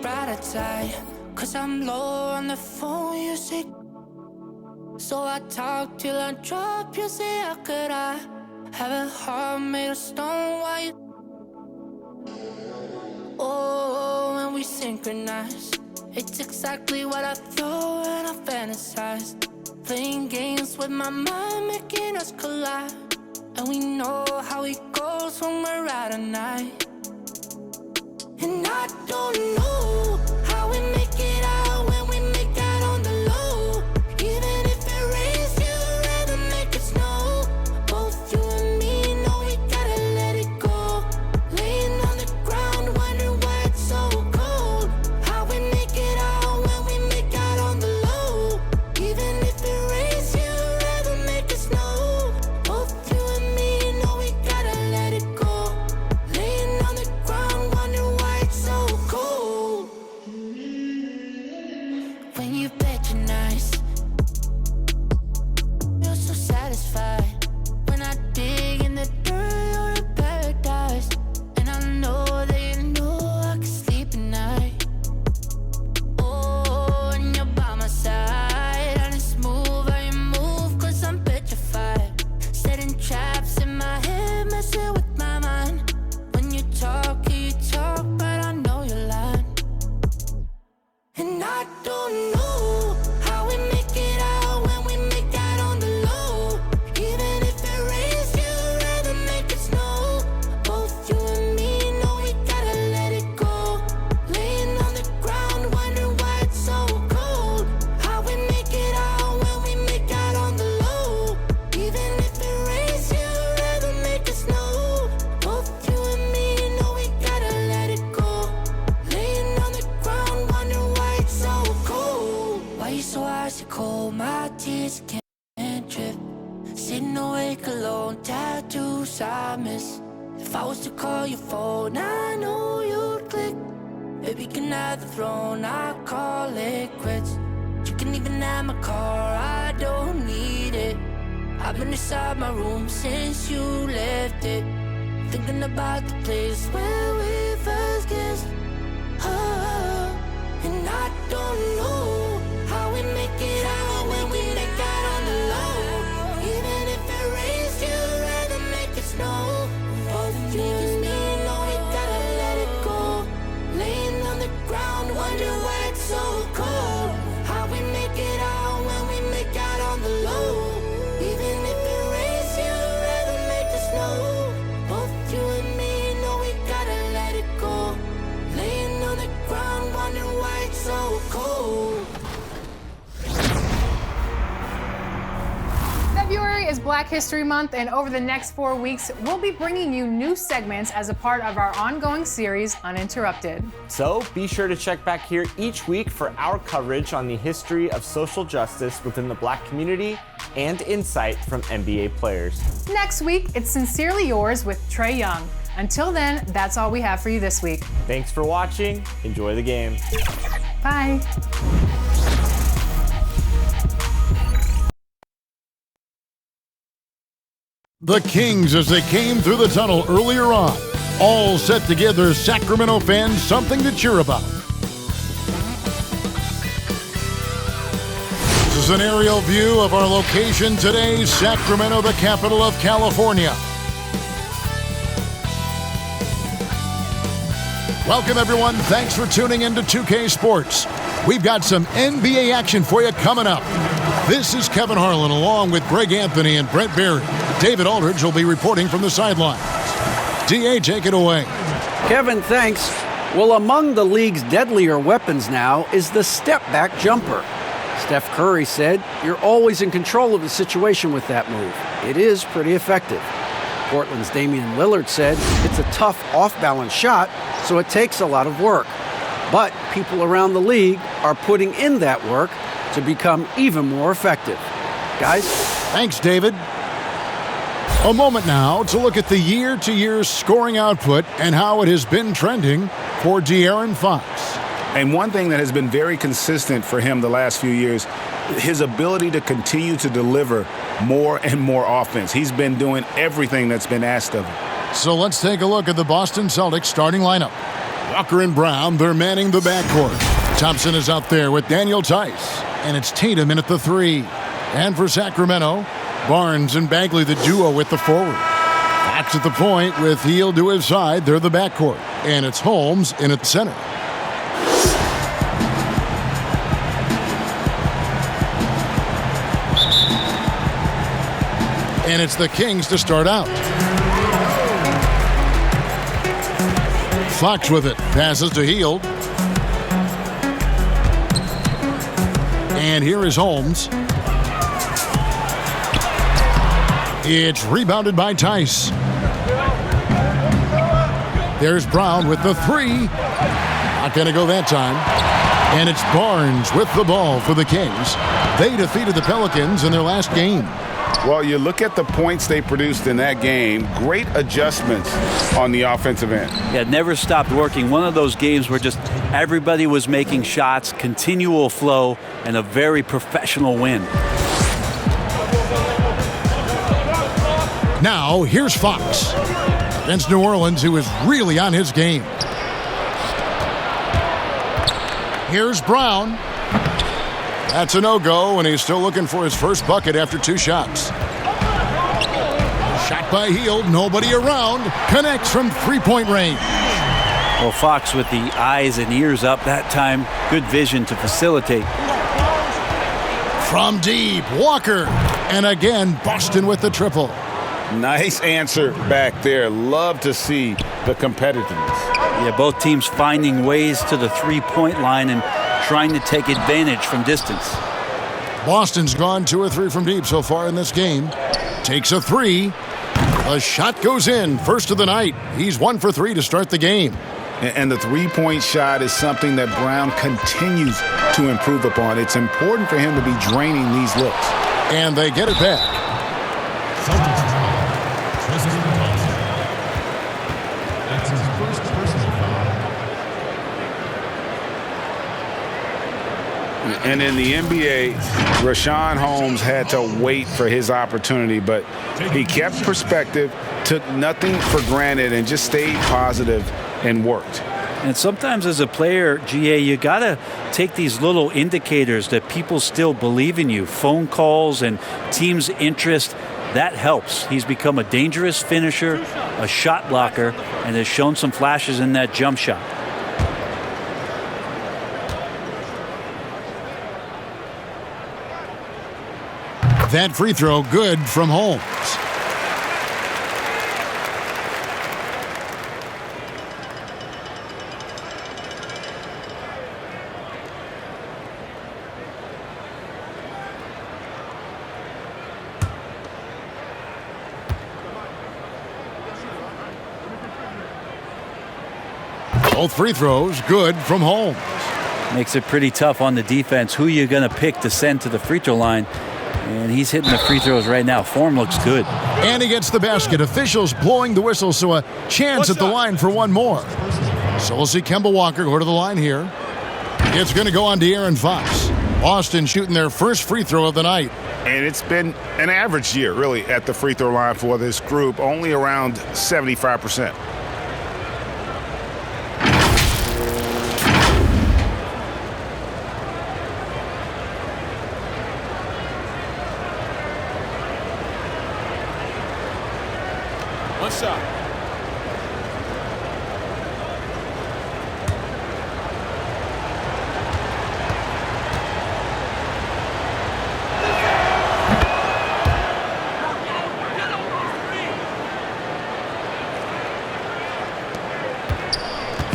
brighter side. Cause I'm low on the phone, you say. So I talk till I drop, you say, how could I have a heart made of stone while you... Oh, when we synchronize, it's exactly what I thought and I fantasized. Playing games with my mind, making us collide. And we know how it goes when we're out at night. And I don't know how we make it out when we make out on the low. Even if it rains, you'd rather make it snow. Both you and me know we gotta let it go. Laying on the ground, wondering why it's so cold. How we make it out when we make out on the low. Even if it rains, you'd rather make it snow. Both you and me know we gotta let it go. Laying on the ground, wondering why it's so cold. When you patronize, you're so satisfied. When I dig in the dirt, you're in paradise. And I know that you know I can sleep at night. Oh, and you're by my side. And it's smooth how you move, cause I'm petrified. Setting traps in my head, messing with my mind. When you talk, but I know you're lying. And I don't know how we make it out when we make out on the low. Even if it rains, you'd rather make it snow. Both you and me know we gotta let it go. Laying on the ground, wondering why it's so cold. How we make it out when we make out on the low. Even if it rains, you'd rather make it snow. Both you and me know we gotta let it go. Laying on the ground, wondering why it's so cold. Why you so icy cold? My tears can't drip. Sitting awake alone, tattoos I miss. If I was to call your phone, I know you'd click. Baby, can I have the throne? I call it quits. You can even have my car, I don't need it. I've been inside my room since you left it. Thinking about the place where we first kissed. Oh, and I don't know how we make it out when we make out on the low. Even if it rains, you'd rather make it snow. Both you and me know we gotta let it go. Laying on the ground, wondering why it's so cold. How we make it out when we make out on the low. Even if it rains, you'd rather make it snow. Both you and me know we gotta let it go. Laying on the ground, wondering why it's so cold. February is Black History Month, and over the next 4 weeks, we'll be bringing you new segments as a part of our ongoing series, Uninterrupted. So be sure to check back here each week for our coverage on the history of social justice within the Black community and insight from NBA players. Next week, it's Sincerely Yours with Trae Young. Until then, that's all we have for you this week. Thanks for watching. Enjoy the game. Bye. The Kings as they came through the tunnel earlier on, all set to give their Sacramento fans something to cheer about. This is an aerial view of our location today, Sacramento, the capital of California. Welcome, everyone. Thanks for tuning in to 2K Sports. We've got some NBA action for you coming up. This is Kevin Harlan along with Greg Anthony and Brent Berry. David Aldridge will be reporting from the sidelines. DA, take it away. Kevin, thanks. Well, among the league's deadlier weapons now is the step-back jumper. Steph Curry said, "You're always in control of the situation with that move. It is pretty effective." Portland's Damian Lillard said, "It's a tough off-balance shot, so it takes a lot of work." But people around the league are putting in that work to become even more effective. Guys? Thanks, David. A moment now to look at the year-to-year scoring output and how it has been trending for De'Aaron Fox. And one thing that has been very consistent for him the last few years, his ability to continue to deliver more and more offense. He's been doing everything that's been asked of him. So let's take a look at the Boston Celtics starting lineup. Walker and Brown, they're manning the backcourt. Thompson is out there with Daniel Tice. And it's Tatum in at the 3. And for Sacramento, Barnes and Bagley, the duo with the forward. Fox at the point with Hield to his side. They're the backcourt. And it's Holmes in at center. And it's the Kings to start out. Fox with it. Passes to Hield. And here is Holmes. It's rebounded by Tice. There's Brown with the 3. Not going to go that time. And it's Barnes with the ball for the Kings. They defeated the Pelicans in their last game. Well, you look at the points they produced in that game. Great adjustments on the offensive end. Yeah, never stopped working. One of those games where just everybody was making shots, continual flow, and a very professional win. Now, here's Fox against New Orleans, who is really on his game. Here's Brown. That's a no-go, and he's still looking for his first bucket after 2 shots. Shot by Hield, nobody around. Connects from three-point range. Well, Fox with the eyes and ears up that time. Good vision to facilitate. From deep, Walker. And again, Boston with the triple. Nice answer back there. Love to see the competitiveness. Yeah, both teams finding ways to the three-point line and trying to take advantage from distance. Boston's gone 2 or 3 from deep so far in this game. Takes a 3. A shot goes in. First of the night. He's 1 for 3 to start the game. And the three-point shot is something that Brown continues to improve upon. It's important for him to be draining these looks. And they get it back. Celtics foul. Tristan Thompson. That's his first personal foul. And in the NBA, Richaun Holmes had to wait for his opportunity, but he kept perspective, took nothing for granted, and just stayed positive and worked. And sometimes as a player, GA, you got to take these little indicators that people still believe in you. Phone calls and team's interest, that helps. He's become a dangerous finisher, a shot blocker, and has shown some flashes in that jump shot. That free throw good from Holmes. Both free throws good from Holmes. Makes it pretty tough on the defense. Who you're going to pick to send to the free throw line. And he's hitting the free throws right now. Form looks good. And he gets the basket. Officials blowing the whistle, so a chance at the line for one more. So we'll see Kemba Walker go to the line here. It's going to go on De'Aaron Fox. Boston shooting their first free throw of the night. And it's been an average year, really, at the free throw line for this group, only around 75%. What's up?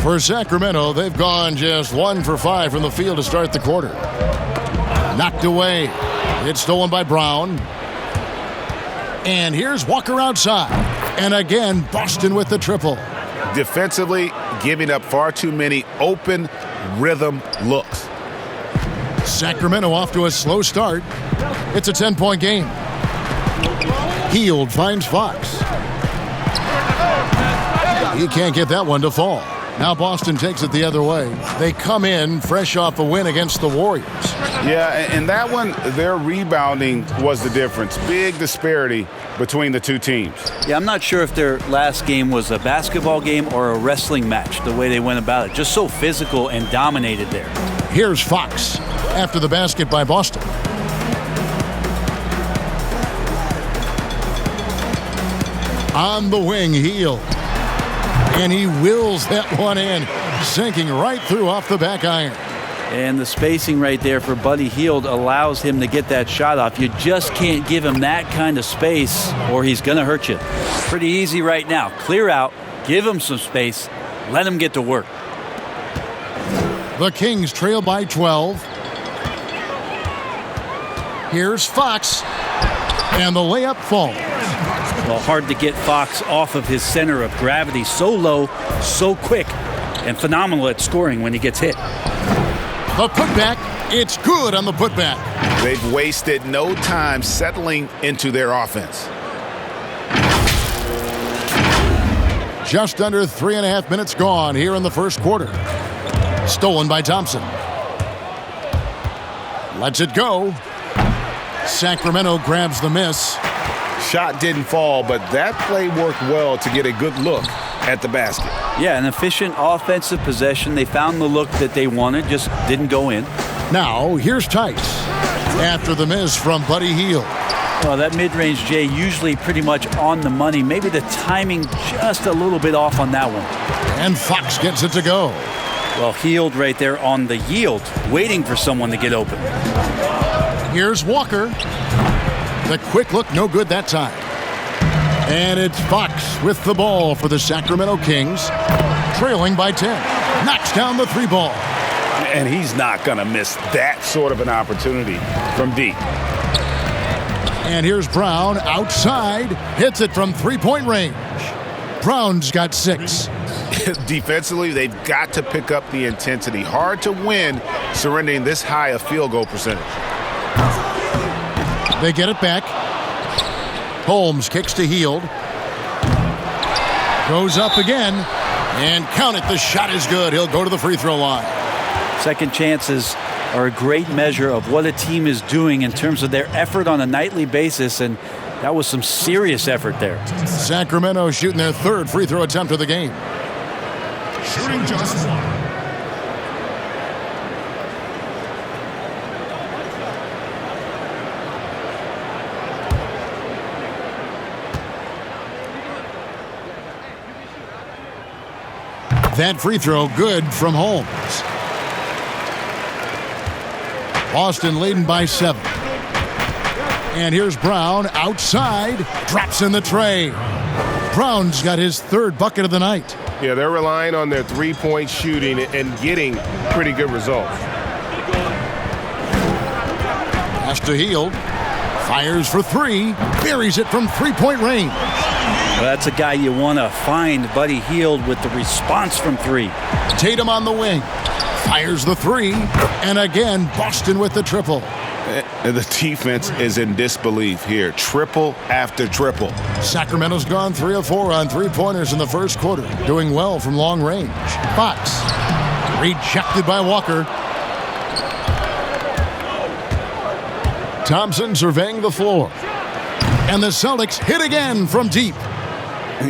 For Sacramento, they've gone just 1 for 5 from the field to start the quarter. Knocked away. It's stolen by Brown. And here's Walker outside. And again, Boston with the triple. Defensively, giving up far too many open rhythm looks. Sacramento off to a slow start. It's a 10-point game. Hield finds Fox. He can't get that one to fall. Now Boston takes it the other way. They come in fresh off a win against the Warriors. Yeah, and that one, their rebounding was the difference. Big disparity between the two teams. Yeah, I'm not sure if their last game was a basketball game or a wrestling match, the way they went about it. Just so physical and dominated there. Here's Fox after the basket by Boston. On the wing, Hield. And he wills that one in, sinking right through off the back iron. And the spacing right there for Buddy Hield allows him to get that shot off. You just can't give him that kind of space or he's going to hurt you. Pretty easy right now. Clear out, give him some space, let him get to work. The Kings trail by 12. Here's Fox. And the layup falls. Well, hard to get Fox off of his center of gravity. So low, so quick, and phenomenal at scoring when he gets hit. The putback, it's good on the putback. They've wasted no time settling into their offense. Just under 3.5 minutes gone here in the first quarter. Stolen by Thompson. Lets it go. Sacramento grabs the miss. Shot didn't fall, but that play worked well to get a good look at the basket. Yeah, an efficient offensive possession. They found the look that they wanted, just didn't go in. Now, here's Tice after the miss from Buddy Hield. Well, that mid-range, Jay, usually pretty much on the money. Maybe the timing just a little bit off on that one. And Fox gets it to go. Well, Hield right there on the yield, waiting for someone to get open. Here's Walker. The quick look, no good that time. And it's Fox with the ball for the Sacramento Kings, trailing by 10. Knocks down the three ball. And he's not going to miss that sort of an opportunity from deep. And here's Brown outside, hits it from three-point range. Brown's got 6. Defensively, they've got to pick up the intensity. Hard to win surrendering this high a field goal percentage. They get it back. Holmes kicks to Hield. Goes up again. And count it, the shot is good. He'll go to the free throw line. Second chances are a great measure of what a team is doing in terms of their effort on a nightly basis, and that was some serious effort there. Sacramento shooting their third free throw attempt of the game. Shooting just one. That free throw good from Holmes. Boston leading by 7. And here's Brown outside, drops in the tray. Brown's got his third bucket of the night. Yeah, they're relying on their three-point shooting and getting pretty good results. Pass to Hield. Fires for 3. Buries it from three-point range. Well, that's a guy you want to find, Buddy Hield, with the response from 3. Tatum on the wing. Fires the 3. And again, Boston with the triple. The defense is in disbelief here. Triple after triple. Sacramento's gone 3 of 4 on three-pointers in the first quarter. Doing well from long range. Fox. Rejected by Walker. Thompson surveying the floor. And the Celtics hit again from deep.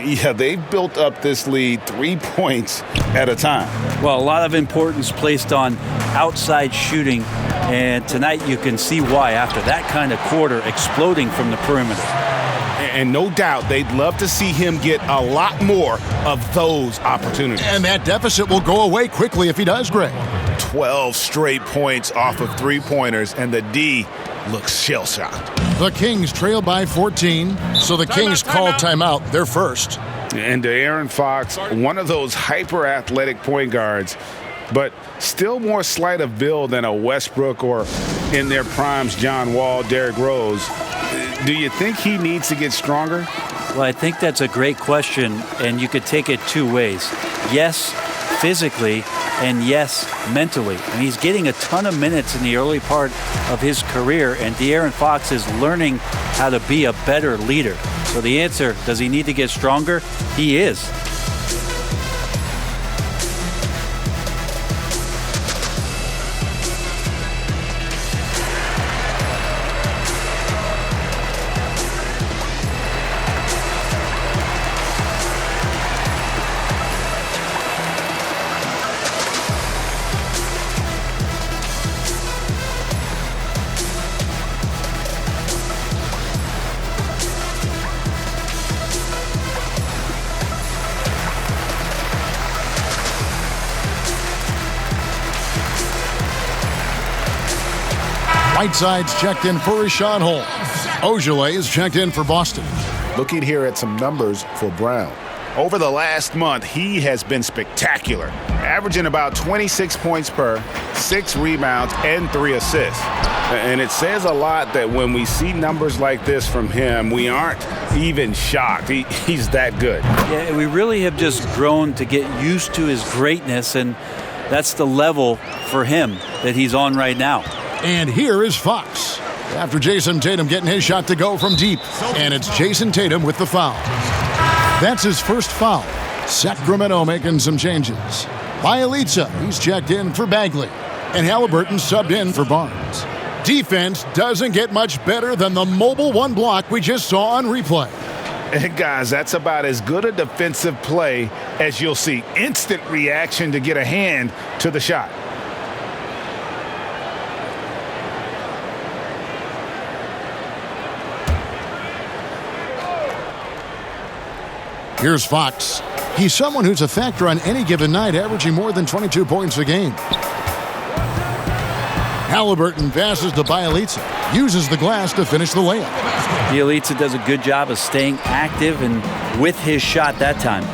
Yeah, they've built up this lead 3 points at a time. Well, a lot of importance placed on outside shooting, and tonight you can see why after that kind of quarter exploding from the perimeter. And no doubt they'd love to see him get a lot more of those opportunities. And that deficit will go away quickly if he does, Greg. 12 straight points off of three-pointers, and the D looks shell-shocked. The Kings trail by 14, so the Kings call timeout. They're first. And De'Aaron Fox, one of those hyper-athletic point guards, but still more slight of build than a Westbrook or, in their primes, John Wall, Derrick Rose. Do you think he needs to get stronger? Well, I think that's a great question, and you could take it 2 ways. Yes, physically, and yes, mentally. And he's getting a ton of minutes in the early part of his career, and De'Aaron Fox is learning how to be a better leader. So the answer, does he need to get stronger? He is. Whiteside's checked in for Rashawn Holmes. Ojale is checked in for Boston. Looking here at some numbers for Brown. Over the last month, he has been spectacular, averaging about 26 points per, 6 rebounds, and 3 assists. And it says a lot that when we see numbers like this from him, we aren't even shocked. He's that good. Yeah, we really have just grown to get used to his greatness, and that's the level for him that he's on right now. And here is Fox. After Jason Tatum getting his shot to go from deep. And it's Jason Tatum with the foul. That's his first foul. Sacramento making some changes. Bielitsa, he's checked in for Bagley. And Halliburton subbed in for Barnes. Defense doesn't get much better than the mobile one block we just saw on replay. And guys, that's about as good a defensive play as you'll see. Instant reaction to get a hand to the shot. Here's Fox. He's someone who's a factor on any given night, averaging more than 22 points a game. Halliburton passes to Bielitsa. Uses the glass to finish the layup. Bielitsa does a good job of staying active and with his shot that time.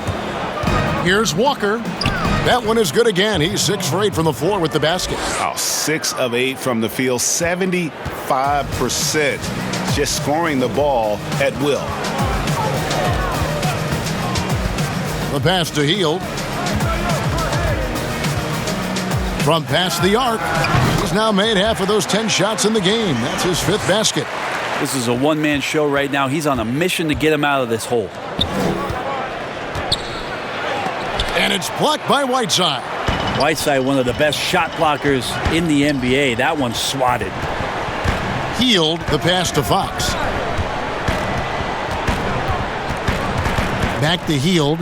Here's Walker. That one is good again. He's 6 for 8 from the floor with the basket. 6 of 8 from the field, 75%. Just scoring the ball at will. The pass to Hield. From past the arc. He's now made half of those 10 shots in the game. That's his 5th basket. This is a one-man show right now. He's on a mission to get him out of this hole. And it's blocked by Whiteside. Whiteside, one of the best shot blockers in the NBA. That one's swatted. Hield, the pass to Fox. Back to Hield.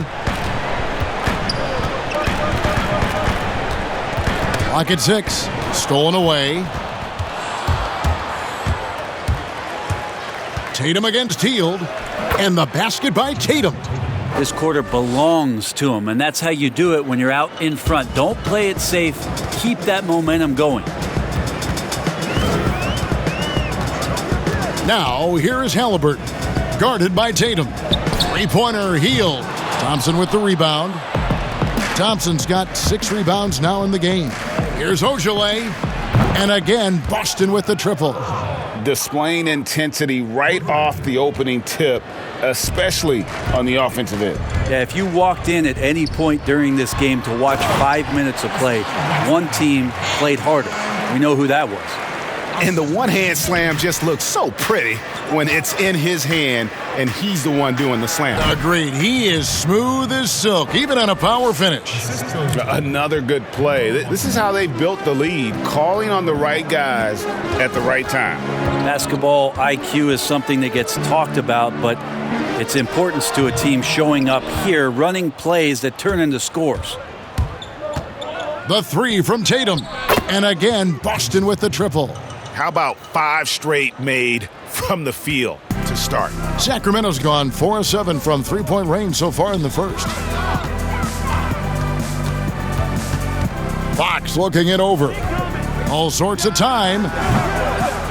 Clock at 6. Stolen away. Tatum against Hield. And the basket by Tatum. This quarter belongs to him, and that's how you do it when you're out in front. Don't play it safe. Keep that momentum going. Now, here is Halliburton. Guarded by Tatum. Three-pointer, Hield. Thompson with the rebound. Thompson's got 6 rebounds now in the game. Here's Ojale. And again, Boston with the triple. Displaying intensity right off the opening tip, especially on the offensive end. Yeah, if you walked in at any point during this game to watch 5 minutes of play, one team played harder. We know who that was. And the one-hand slam just looks so pretty when it's in his hand and he's the one doing the slam. Agreed. He is smooth as silk, even on a power finish. Another good play. This is how they built the lead, calling on the right guys at the right time. Basketball IQ is something that gets talked about, but its importance to a team showing up here, running plays that turn into scores. The 3 from Tatum. And again, Boston with the triple. How about 5 straight made from the field to start? Sacramento's gone 4 of 7 from three-point range so far in the first. Fox looking it over. All sorts of time.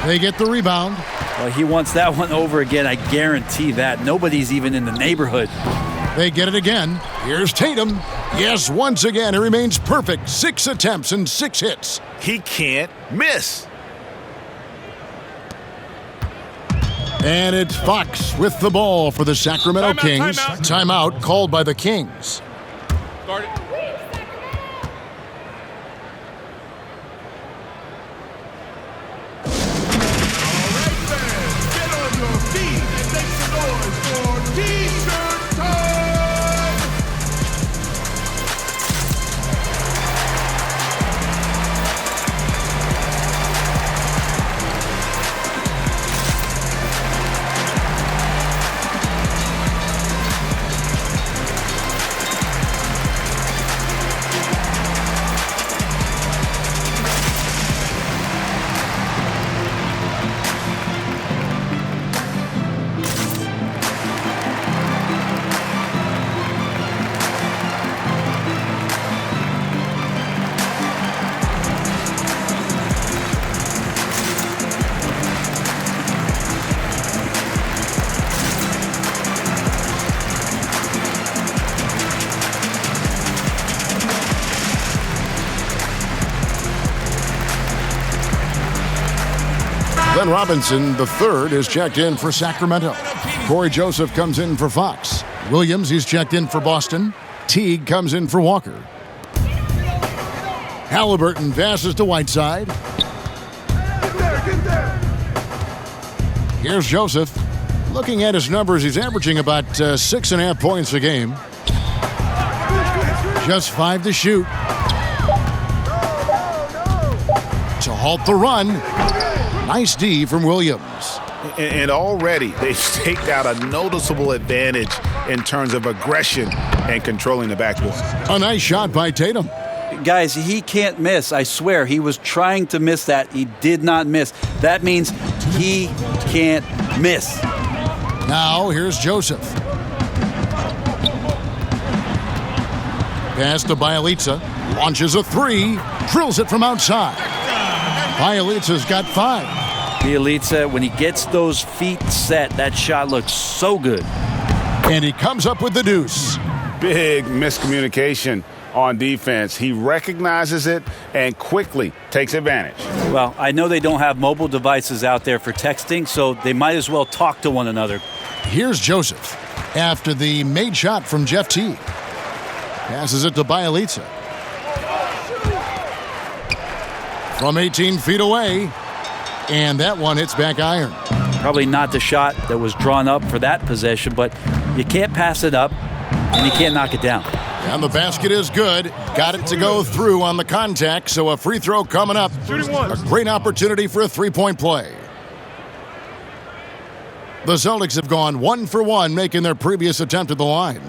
They get the rebound. Well, he wants that one over again. I guarantee that. Nobody's even in the neighborhood. They get it again. Here's Tatum. Yes, once again, he remains perfect. 6 attempts and 6 hits. He can't miss. And it's Fox with the ball for the Sacramento Kings. Timeout called by the Kings. Guard it. Get on your feet and make some noise for T-shirt time! Glenn Robinson, the third, is checked in for Sacramento. Corey Joseph comes in for Fox. Williams, he's checked in for Boston. Teague comes in for Walker. Halliburton passes to Whiteside. Here's Joseph. Looking at his numbers, he's averaging about 6.5 points a game. Just 5 to shoot. To halt the run. Nice D from Williams. And already they've staked out a noticeable advantage in terms of aggression and controlling the backboard. A nice shot by Tatum. Guys, he can't miss. I swear, he was trying to miss that. He did not miss. That means he can't miss. Now here's Joseph. Pass to Bielitsa. Launches a three. Drills it from outside. Bielitsa's got 5. Bielitsa, when he gets those feet set, that shot looks so good. And he comes up with the deuce. Big miscommunication on defense. He recognizes it and quickly takes advantage. Well, I know they don't have mobile devices out there for texting, so they might as well talk to one another. Here's Joseph after the made shot from Jeff Teague. Passes it to Bielitsa. From 18 feet away. And that one hits back iron. Probably not the shot that was drawn up for that possession, but you can't pass it up and you can't knock it down. And the basket is good. Got it to go through on the contact, so a free throw coming up. A great opportunity for a three-point play. The Celtics have gone 1 for 1, making their previous attempt at the line.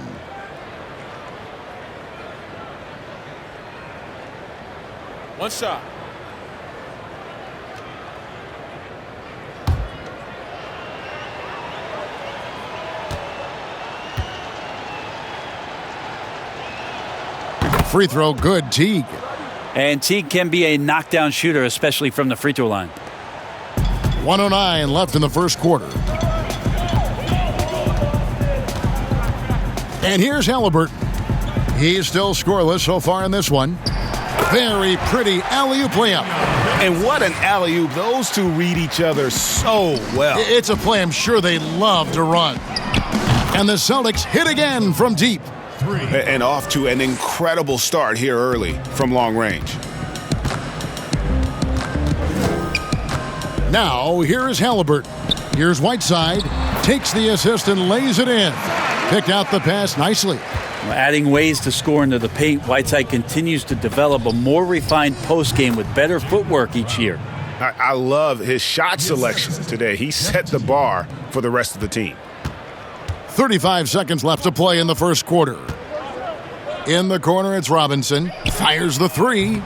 One shot. Free throw good, Teague. And Teague can be a knockdown shooter, especially from the free throw line. 1:09 left in the first quarter. And here's Halliburton. He's still scoreless so far in this one. Very pretty alley-oop layup. And what an alley-oop. Those two read each other so well. It's a play I'm sure they love to run. And the Celtics hit again from deep. And off to an incredible start here early from long range. Now, here is Halliburton. Here's Whiteside. Takes the assist and lays it in. Picked out the pass nicely. Adding ways to score into the paint, Whiteside continues to develop a more refined post game with better footwork each year. I love his shot selection today. He set the bar for the rest of the team. 35 seconds left to play in the first quarter. In the corner, it's Robinson. Fires the three.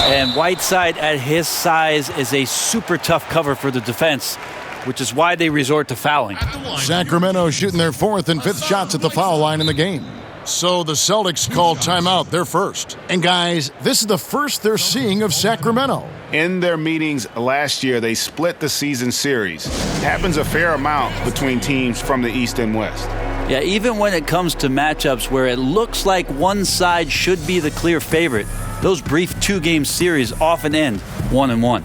And Whiteside at his size is a super tough cover for the defense, which is why they resort to fouling. Sacramento shooting their 4th and 5th shots at the foul line in the game. So the Celtics called timeout, their first. And guys, this is the first they're seeing of Sacramento. In their meetings last year, they split the season series. It happens a fair amount between teams from the East and West. Yeah, even when it comes to matchups where it looks like one side should be the clear favorite, those brief 2-game series often end 1-1.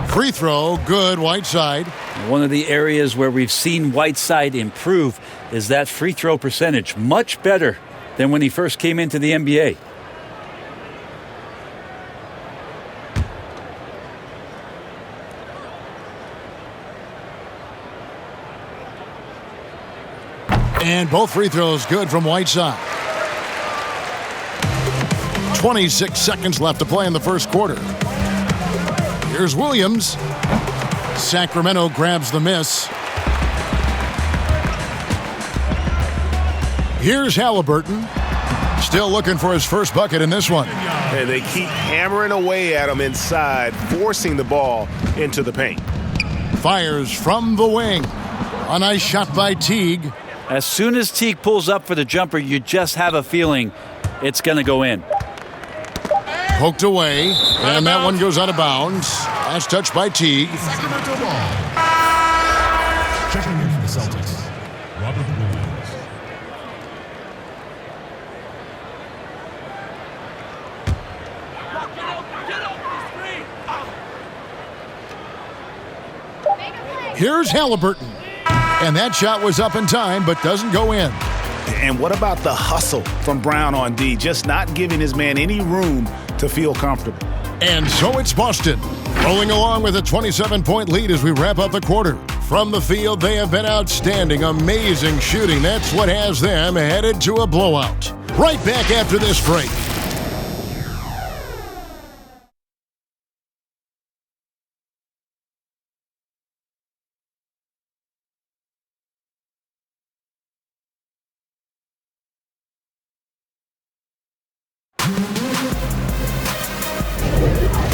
Free throw, good, Whiteside. One of the areas where we've seen Whiteside improve is that free throw percentage. Much better than when he first came into the NBA. And both free throws good from Whiteside. 26 seconds left to play in the first quarter. Here's Williams. Sacramento grabs the miss. Here's Halliburton. Still looking for his first bucket in this one. And they keep hammering away at him inside, forcing the ball into the paint. Fires from the wing. A nice shot by Teague. As soon as Teague pulls up for the jumper, you just have a feeling it's going to go in. Poked away, and that one goes out of bounds. Last touch by Teague. Sacramento ball. Checking in for the Celtics, Robert Williams. Here's Halliburton. And that shot was up in time, but doesn't go in. And what about the hustle from Brown on D? Just not giving his man any room to feel comfortable. And so it's Boston, rolling along with a 27-point lead as we wrap up the quarter. From the field, they have been outstanding, amazing shooting. That's what has them headed to a blowout. Right back after this break.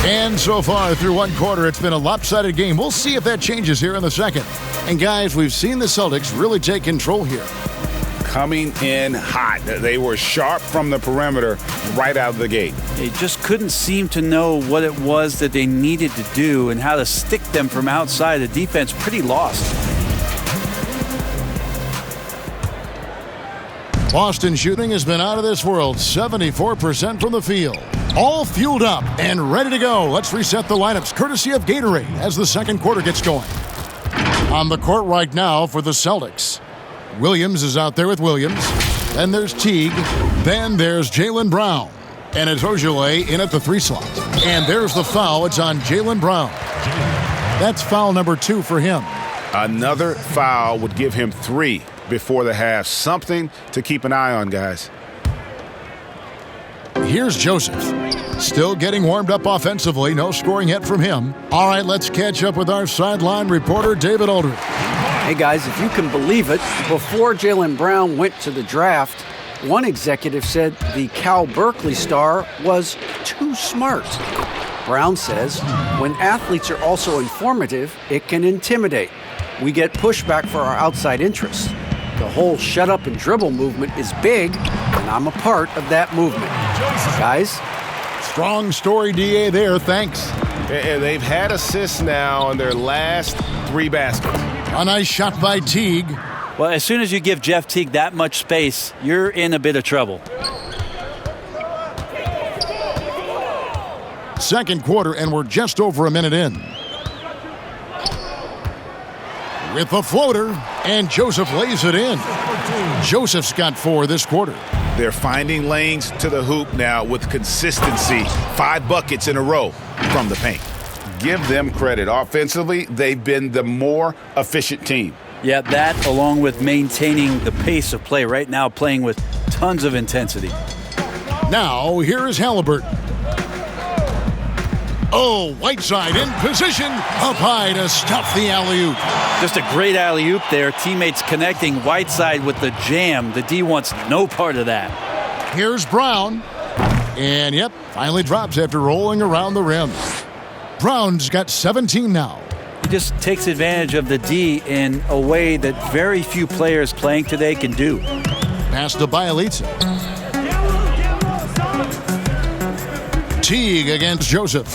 And so far through one quarter, it's been a lopsided game. We'll see if that changes here in the second. And guys, we've seen the Celtics really take control here. Coming in hot. They were sharp from the perimeter right out of the gate. They just couldn't seem to know what it was that they needed to do and how to stick them from outside. The defense pretty lost. Boston shooting has been out of this world, 74% from the field. All fueled up and ready to go. Let's reset the lineups, courtesy of Gatorade, as the second quarter gets going. On the court right now for the Celtics. Williams is out there with Williams. Then there's Teague. Then there's Jaylen Brown. And it's Ojale in at the 3 slot. And there's the foul. It's on Jaylen Brown. That's foul number 2 for him. Another foul would give him 3 before the half. Something to keep an eye on, guys. Here's Joseph. Still getting warmed up offensively. No scoring yet from him. All right, let's catch up with our sideline reporter, David Aldridge. Hey, guys, if you can believe it, before Jaylen Brown went to the draft, one executive said the Cal Berkeley star was too smart. Brown says, when athletes are also informative, it can intimidate. We get pushback for our outside interests. The whole shut up and dribble movement is big, and I'm a part of that movement. Guys? Strong story, DA, there. Thanks. And they've had assists now on their last 3 baskets. A nice shot by Teague. Well, as soon as you give Jeff Teague that much space, you're in a bit of trouble. Second quarter, and we're just over a minute in. With the floater, and Joseph lays it in. Joseph's got 4 this quarter. They're finding lanes to the hoop now with consistency. 5 buckets in a row from the paint. Give them credit. Offensively, they've been the more efficient team. Yeah, that along with maintaining the pace of play right now, playing with tons of intensity. Now, here is Halliburton. Oh, Whiteside in position, up high to stuff the alley-oop. Just a great alley-oop there. Teammates connecting. Whiteside with the jam. The D wants no part of that. Here's Brown. And, yep, finally drops after rolling around the rim. Brown's got 17 now. He just takes advantage of the D in a way that very few players playing today can do. Pass to Bielitsa. Teague against Joseph.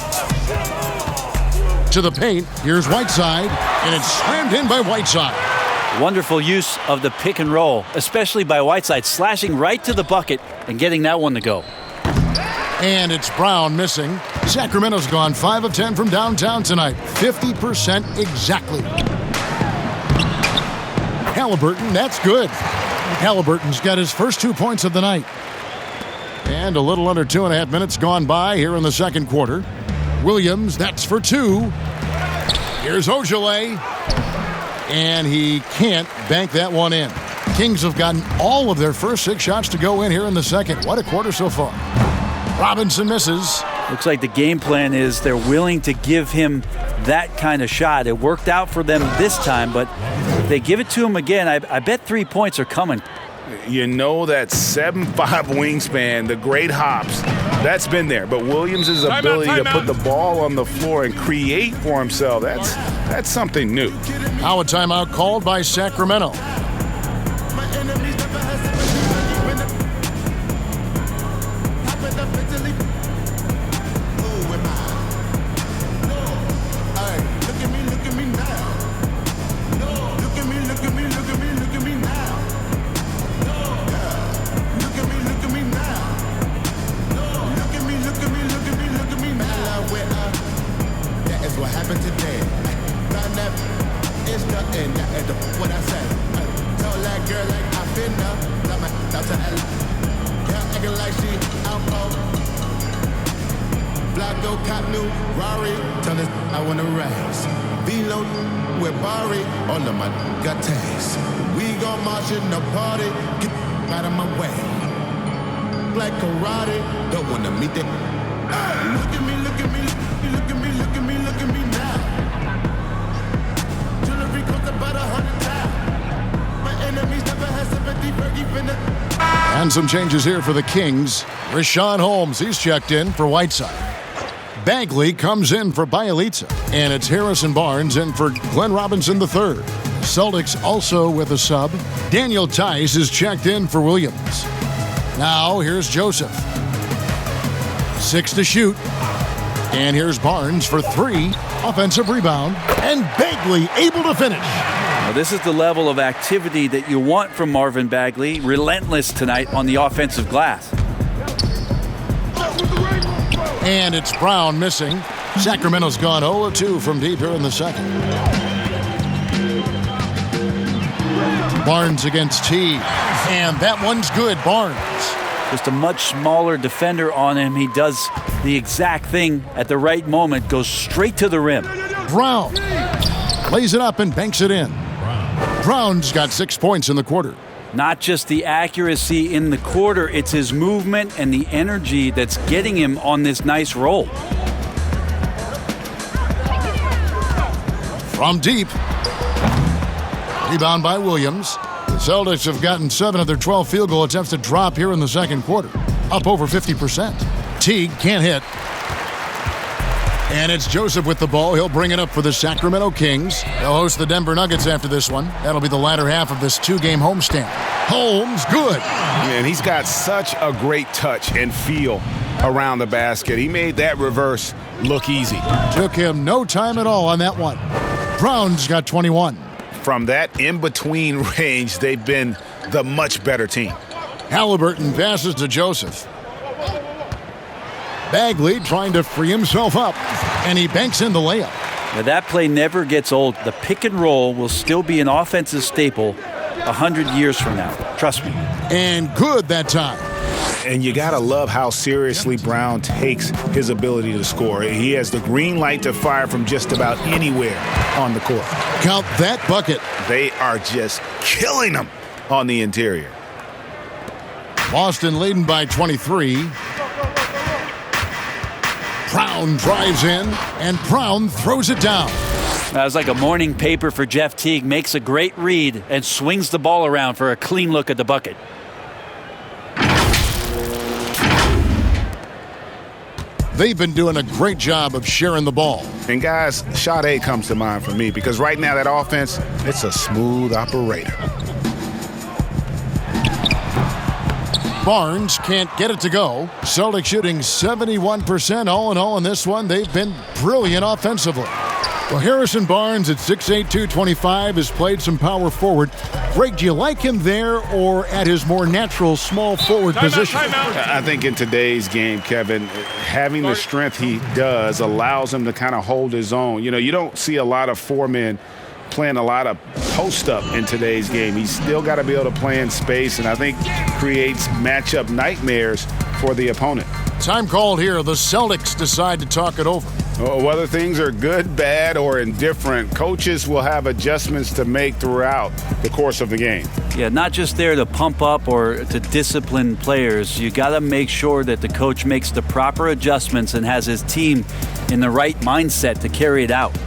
To the paint. Here's Whiteside. And it's slammed in by Whiteside. Wonderful use of the pick and roll, especially by Whiteside, slashing right to the bucket and getting that one to go. And it's Brown missing. Sacramento's gone 5 of 10 from downtown tonight. 50% exactly. Halliburton, that's good. Halliburton's got his first 2 points of the night. And a little under 2.5 minutes gone by here in the second quarter. Williams, that's for 2. Here's Ojale. And he can't bank that one in. Kings have gotten all of their first 6 shots to go in here in the second. What a quarter so far. Robinson misses. Looks like the game plan is they're willing to give him that kind of shot. It worked out for them this time, but if they give it to him again, I bet 3 points are coming. You know that 7'5" wingspan, the great hops, that's been there. But Williams' ability to put the ball on the floor and create for himself, that's something new. Now a timeout called by Sacramento. And some changes here for the Kings. Rashawn Holmes, he's checked in for Whiteside. Bagley comes in for Bielitsa. And it's Harrison Barnes in for Glenn Robinson III. Celtics also with a sub. Daniel Tice is checked in for Williams. Now here's Joseph. 6 to shoot. And here's Barnes for 3. Offensive rebound. And Bagley able to finish. Now, this is the level of activity that you want from Marvin Bagley. Relentless tonight on the offensive glass. And it's Brown missing. Sacramento's gone 0-2 from deep here in the second. Barnes against T. And that one's good, Barnes. Just a much smaller defender on him. He does the exact thing at the right moment, goes straight to the rim. Brown lays it up and banks it in. Brown's got 6 points in the quarter. Not just the accuracy in the quarter, it's his movement and the energy that's getting him on this nice roll. From deep. Rebound by Williams. The Celtics have gotten 7 of their 12 field goal attempts to drop here in the second quarter. Up over 50%. Teague can't hit. And it's Joseph with the ball. He'll bring it up for the Sacramento Kings. They'll host the Denver Nuggets after this one. That'll be the latter half of this 2-game homestand. Holmes, good. Man, he's got such a great touch and feel around the basket. He made that reverse look easy. Took him no time at all on that one. Brown's got 21. From that in-between range, they've been the much better team. Halliburton passes to Joseph. Bagley trying to free himself up, and he banks in the layup. Now that play never gets old. The pick and roll will still be an offensive staple 100 years from now. Trust me. And good that time. And you got to love how seriously Brown takes his ability to score. He has the green light to fire from just about anywhere on the court. Count that bucket. They are just killing them on the interior. Boston leading by 23. Brown drives in, and Brown throws it down. That was like a morning paper for Jeff Teague. Makes a great read and swings the ball around for a clean look at the bucket. They've been doing a great job of sharing the ball. And guys, Sade comes to mind for me because right now that offense, it's a smooth operator. Barnes can't get it to go. Celtics shooting 71% all in all in this one. They've been brilliant offensively. Well, Harrison Barnes at 6'8", 225 has played some power forward. Greg, do you like him there or at his more natural small forward position? I think in today's game, Kevin, having the strength he does allows him to kind of hold his own. You know, you don't see a lot of four men playing a lot of post-up in today's game. He's still got to be able to play in space, and I think creates matchup nightmares for the opponent. Time called here. The Celtics decide to talk it over. Whether things are good, bad, or indifferent, coaches will have adjustments to make throughout the course of the game. Yeah, not just there to pump up or to discipline players. You got to make sure that the coach makes the proper adjustments and has his team in the right mindset to carry it out.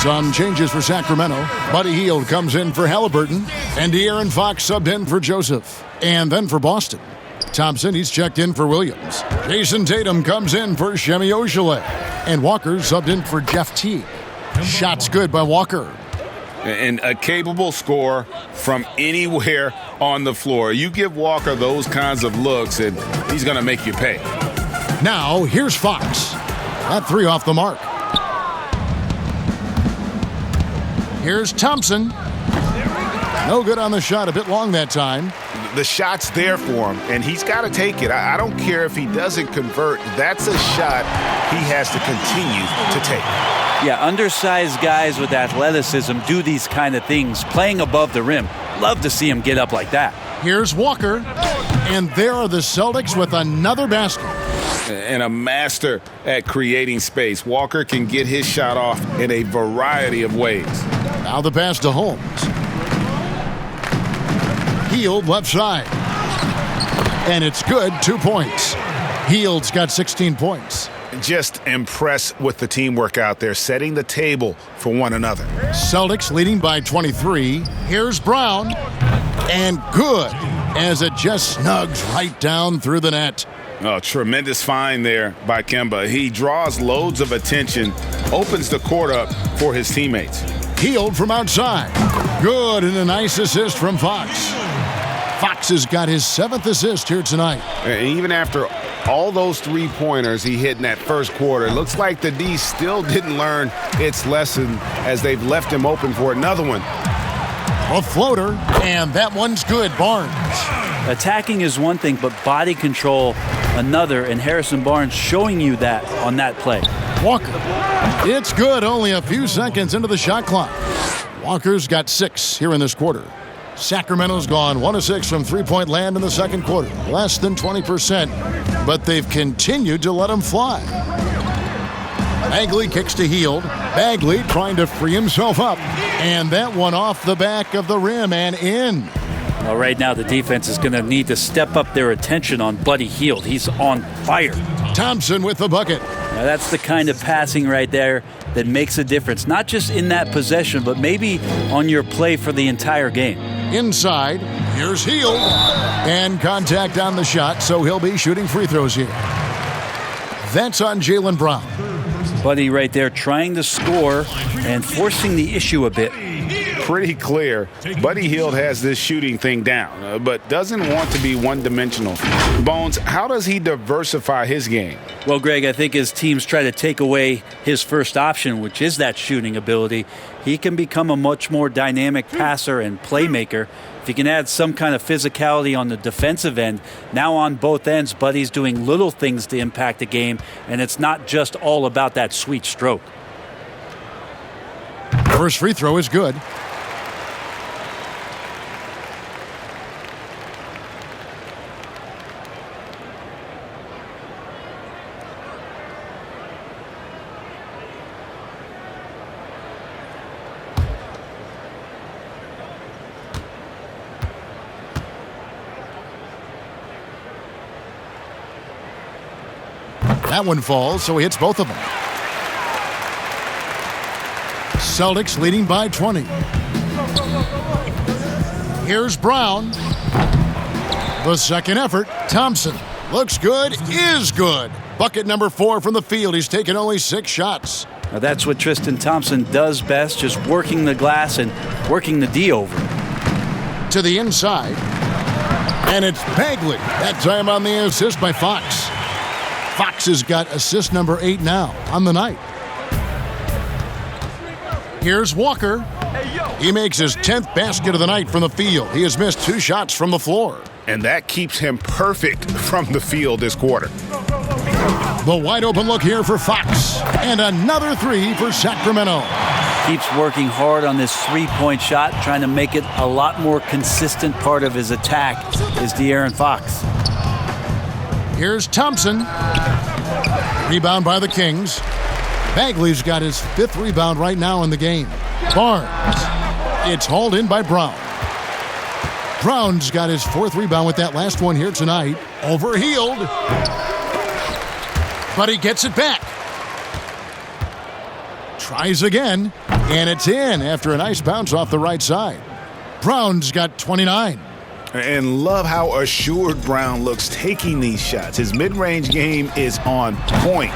Some changes for Sacramento. Buddy Hield comes in for Halliburton. And De'Aaron Fox subbed in for Joseph. And then for Boston, Thompson, he's checked in for Williams. Jason Tatum comes in for Shemi Ojeleye. And Walker subbed in for Jeff Teague. Shots good by Walker. And a capable scorer from anywhere on the floor. You give Walker those kinds of looks, and he's going to make you pay. Now, here's Fox. That three off the mark. Here's Thompson. No good on the shot, a bit long that time. The shot's there for him, and he's got to take it. I don't care if he doesn't convert. That's a shot he has to continue to take. Yeah, undersized guys with athleticism do these kind of things, playing above the rim. Love to see him get up like that. Here's Walker, and there are the Celtics with another basket. And a master at creating space. Walker can get his shot off in a variety of ways. Now the pass to Holmes. Hield left side. And it's good, 2 points. Hield's got 16 points. Just impressed with the teamwork out there, setting the table for one another. Celtics leading by 23. Here's Brown. And good, as it just snugs right down through the net. Oh, tremendous find there by Kemba. He draws loads of attention, opens the court up for his teammates. Hield from outside. Good, and a nice assist from Fox. Fox has got his 7th assist here tonight. And even after all those three-pointers he hit in that first quarter, it looks like the D still didn't learn its lesson as they've left him open for another one. A floater, and that one's good, Barnes. Attacking is one thing, but body control another, and Harrison Barnes showing you that on that play. Walker. It's good, only a few seconds into the shot clock. Walker's got 6 here in this quarter. Sacramento's gone 1 of 6 from three-point land in the second quarter. Less than 20%, but they've continued to let him fly. Bagley kicks to Hield. Bagley trying to free himself up. And that one off the back of the rim and in. Well, right now the defense is going to need to step up their attention on Buddy Hield. He's on fire. Thompson with the bucket. Now that's the kind of passing right there that makes a difference, not just in that possession, but maybe on your play for the entire game. Inside, here's Hield. And contact on the shot, so he'll be shooting free throws here. That's on Jaylen Brown. Buddy right there trying to score and forcing the issue a bit. Pretty clear. Buddy Hield has this shooting thing down, but doesn't want to be one-dimensional. Bones, how does he diversify his game? Well, Greg, I think as teams try to take away his first option, which is that shooting ability, he can become a much more dynamic passer and playmaker. If he can add some kind of physicality on the defensive end, now on both ends, Buddy's doing little things to impact the game, and it's not just all about that sweet stroke. First free throw is good. That one falls, so he hits both of them. Celtics leading by 20. Here's Brown. The second effort. Thompson looks good, is good. Bucket number 4 from the field. He's taken only 6 shots. Now that's what Tristan Thompson does best, just working the glass and working the D over. To the inside. And it's Bagley. That time on the assist by Fox. Fox has got assist number 8 now on the night. Here's Walker. He makes his 10th basket of the night from the field. He has missed 2 shots from the floor. And that keeps him perfect from the field this quarter. The wide open look here for Fox. And another 3 for Sacramento. Keeps working hard on this three-point shot, trying to make it a lot more consistent part of his attack is De'Aaron Fox. Here's Thompson. Rebound by the Kings. Bagley's got his 5th rebound right now in the game. Barnes. It's hauled in by Brown. Brown's got his 4th rebound with that last one here tonight. Over Hield. But he gets it back. Tries again. And it's in after a nice bounce off the right side. Brown's got 29. And love how assured Brown looks taking these shots. His mid-range game is on point.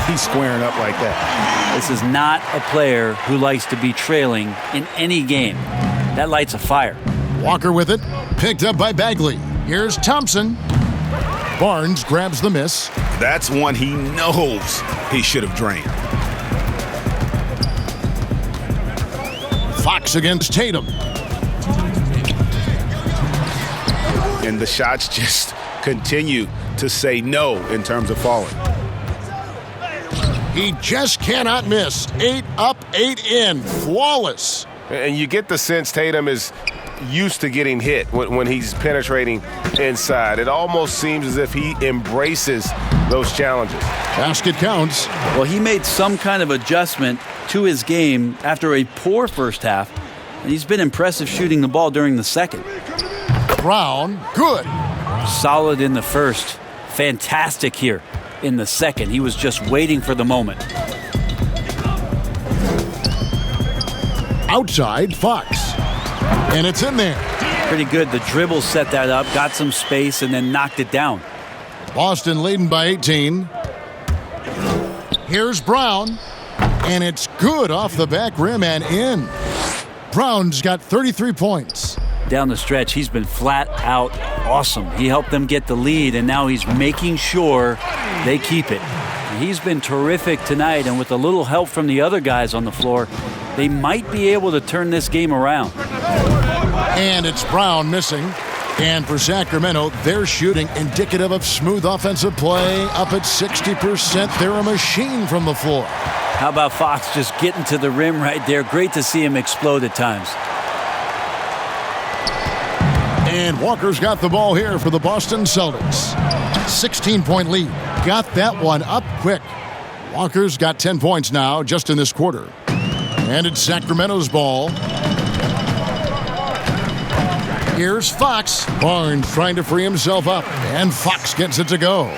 He's squaring up like that. This is not a player who likes to be trailing in any game. That lights a fire. Walker with it. Picked up by Bagley. Here's Thompson. Barnes grabs the miss. That's one he knows he should have drained. Fox against Tatum. And the shots just continue to say no in terms of falling. He just cannot miss. 8 up, 8 in. Flawless. And you get the sense Tatum is used to getting hit when he's penetrating inside. It almost seems as if he embraces those challenges. Basket counts. Well, he made some kind of adjustment to his game after a poor first half, and he's been impressive shooting the ball during the second. Brown, good. Solid in the first. Fantastic here in the second. He was just waiting for the moment. Outside, Fox. And it's in there. Pretty good. The dribble set that up, got some space, and then knocked it down. Boston leading by 18. Here's Brown. And it's good off the back rim and in. Brown's got 33 points. Down the stretch, he's been flat out awesome. He helped them get the lead, and now he's making sure they keep it. He's been terrific tonight, and with a little help from the other guys on the floor, they might be able to turn this game around. And it's Brown missing. And for Sacramento, they're shooting indicative of smooth offensive play. Up at 60%. They're a machine from the floor. How about Fox just getting to the rim right there? Great to see him explode at times. And Walker's got the ball here for the Boston Celtics. 16-point lead. Got that one up quick. Walker's got 10 points now just in this quarter. And it's Sacramento's ball. Here's Fox. Barnes trying to free himself up. And Fox gets it to go.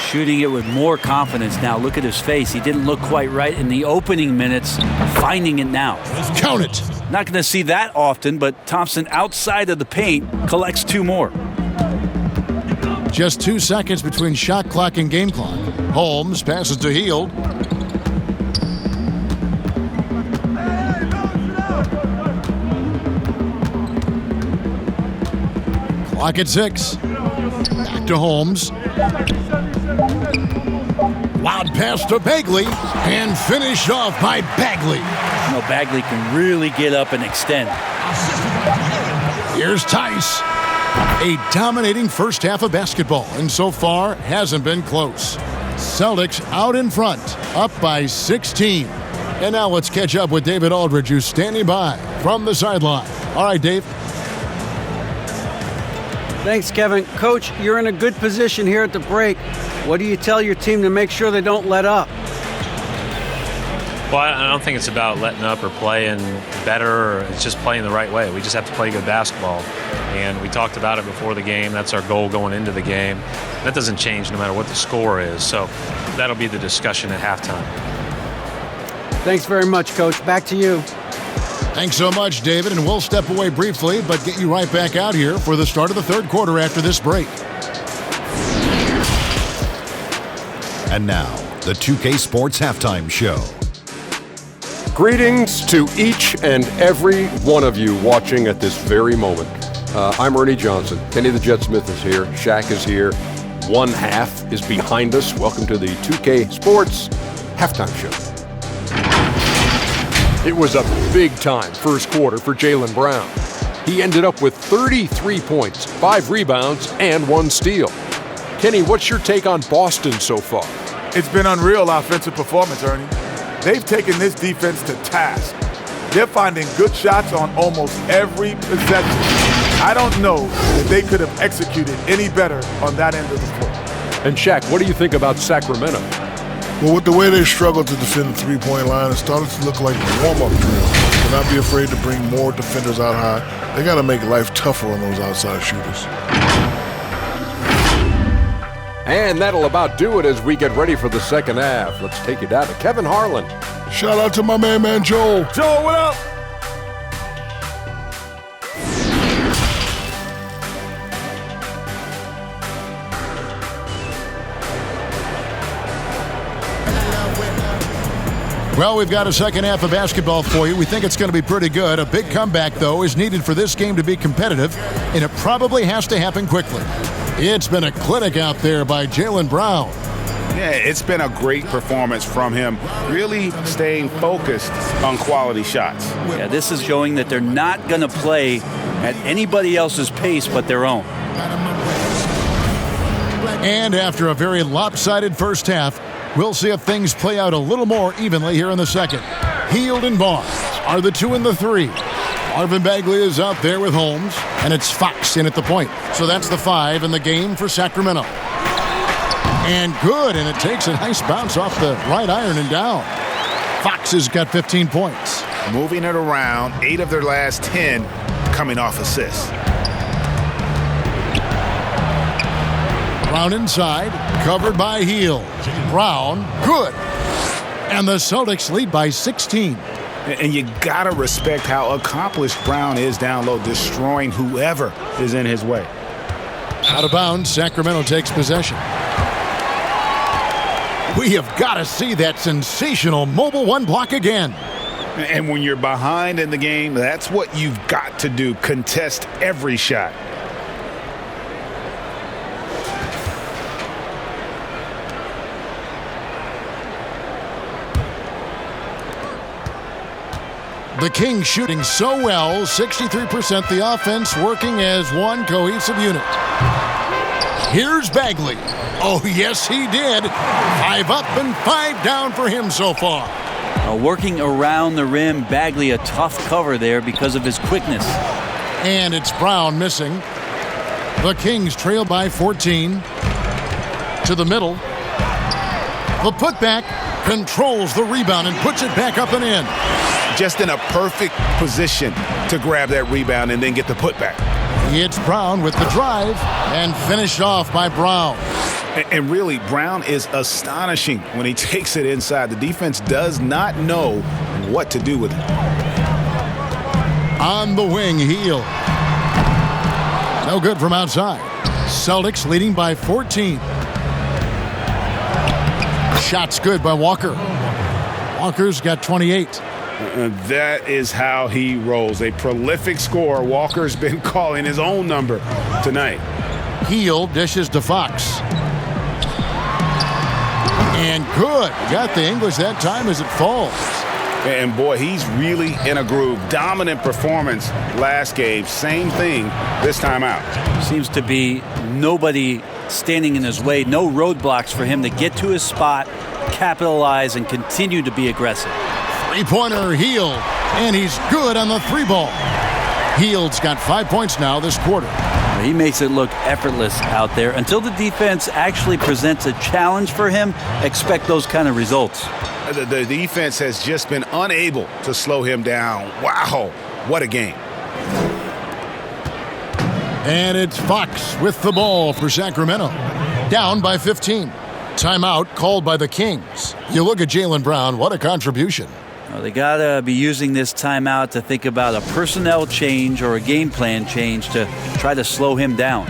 Shooting it with more confidence now. Look at his face. He didn't look quite right in the opening minutes. Finding it now. Count it. Not going to see that often, but Thompson outside of the paint collects 2 more. Just 2 seconds between shot clock and game clock. Holmes passes to Hield. Clock at 6. Back to Holmes. Wild pass to Bagley. And finished off by Bagley. You know, Bagley can really get up and extend. Here's Tice. A dominating first half of basketball, and so far hasn't been close. Celtics out in front, up by 16. And now let's catch up with David Aldridge, who's standing by from the sideline. All right, Dave. Thanks, Kevin. Coach, you're in a good position here at the break. What do you tell your team to make sure they don't let up? Well, I don't think it's about letting up or playing better. It's just playing the right way. We just have to play good basketball. And we talked about it before the game. That's our goal going into the game. That doesn't change no matter what the score is. So that'll be the discussion at halftime. Thanks very much, Coach. Back to you. Thanks so much, David, and we'll step away briefly, but get you right back out here for the start of the third quarter after this break. And now, the 2K Sports Halftime Show. Greetings to each and every one of you watching at this very moment. I'm Ernie Johnson. Kenny the Jet Smith is here. Shaq is here. One half is behind us. Welcome to the 2K Sports Halftime Show. It was a big-time first quarter for Jaylen Brown. He ended up with 33 points, 5 rebounds, and 1 steal. Kenny, what's your take on Boston so far? It's been unreal offensive performance, Ernie. They've taken this defense to task. They're finding good shots on almost every possession. I don't know that they could have executed any better on that end of the floor. And Shaq, what do you think about Sacramento? Well, with the way they struggled to defend the three-point line, it started to look like a warm-up drill. Do not be afraid to bring more defenders out high. They got to make life tougher on those outside shooters. And that'll about do it as we get ready for the second half. Let's take you down to Kevin Harlan. Shout out to my man Joel. Joel, what up? Well, we've got a second half of basketball for you. We think it's going to be pretty good. A big comeback, though, is needed for this game to be competitive, and it probably has to happen quickly. It's been a clinic out there by Jaylen Brown. Yeah, it's been a great performance from him, really staying focused on quality shots. Yeah, this is showing that they're not going to play at anybody else's pace but their own. And after a very lopsided first half, we'll see if things play out a little more evenly here in the second. Hield and Barnes are the 2 and the 3. Marvin Bagley is out there with Holmes, and it's Fox in at the point. So that's the 5 in the game for Sacramento. And good, and it takes a nice bounce off the right iron and down. Fox has got 15 points. Moving it around, 8 of their last 10 coming off assists. Brown inside, covered by Hield. Brown, good. And the Celtics lead by 16. And you gotta respect how accomplished Brown is down low, destroying whoever is in his way. Out of bounds, Sacramento takes possession. We have got to see that sensational mobile one block again. And when you're behind in the game, that's what you've got to do. Contest every shot. The Kings shooting so well, 63%, the offense working as one cohesive unit. Here's Bagley. Oh, yes, he did. 5 up and 5 down for him so far. Working around the rim, Bagley a tough cover there because of his quickness. And it's Brown missing. The Kings trail by 14. To the middle. The putback controls the rebound and puts it back up and in. Just in a perfect position to grab that rebound and then get the putback. It's Brown with the drive and finished off by Brown. And really, Brown is astonishing when he takes it inside. The defense does not know what to do with it. On the wing, Hield. No good from outside. Celtics leading by 14. Shots good by Walker. Walker's got 28. That is how he rolls. A prolific scorer. Walker's been calling his own number tonight. Hield dishes to Fox. And good. Got the English that time as it falls. And boy, he's really in a groove. Dominant performance last game. Same thing this time out. Seems to be nobody standing in his way. No roadblocks for him to get to his spot, capitalize, and continue to be aggressive. Three-pointer, Hield. And he's good on the 3 ball. Hield's got 5 points now this quarter. He makes it look effortless out there. Until the defense actually presents a challenge for him, expect those kind of results. The defense has just been unable to slow him down. Wow, what a game. And it's Fox with the ball for Sacramento. Down by 15. Timeout called by the Kings. You look at Jaylen Brown, what a contribution. Well, they got to be using this timeout to think about a personnel change or a game plan change to try to slow him down.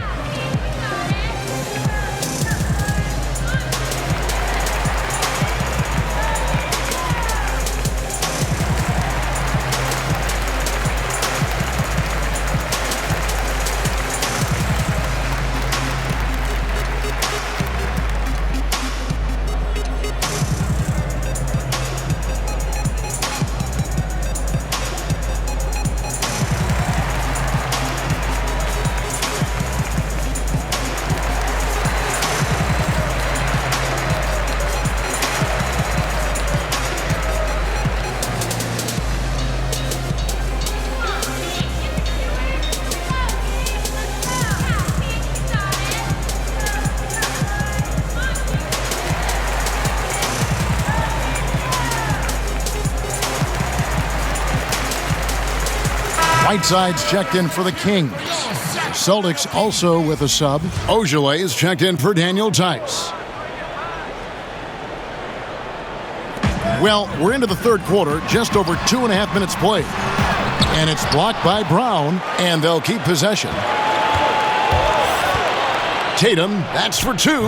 Whiteside's checked in for the Kings. Celtics also with a sub. Ojale is checked in for Daniel Tice. Well, we're into the third quarter, just over 2.5 minutes played. And it's blocked by Brown, and they'll keep possession. Tatum, that's for 2.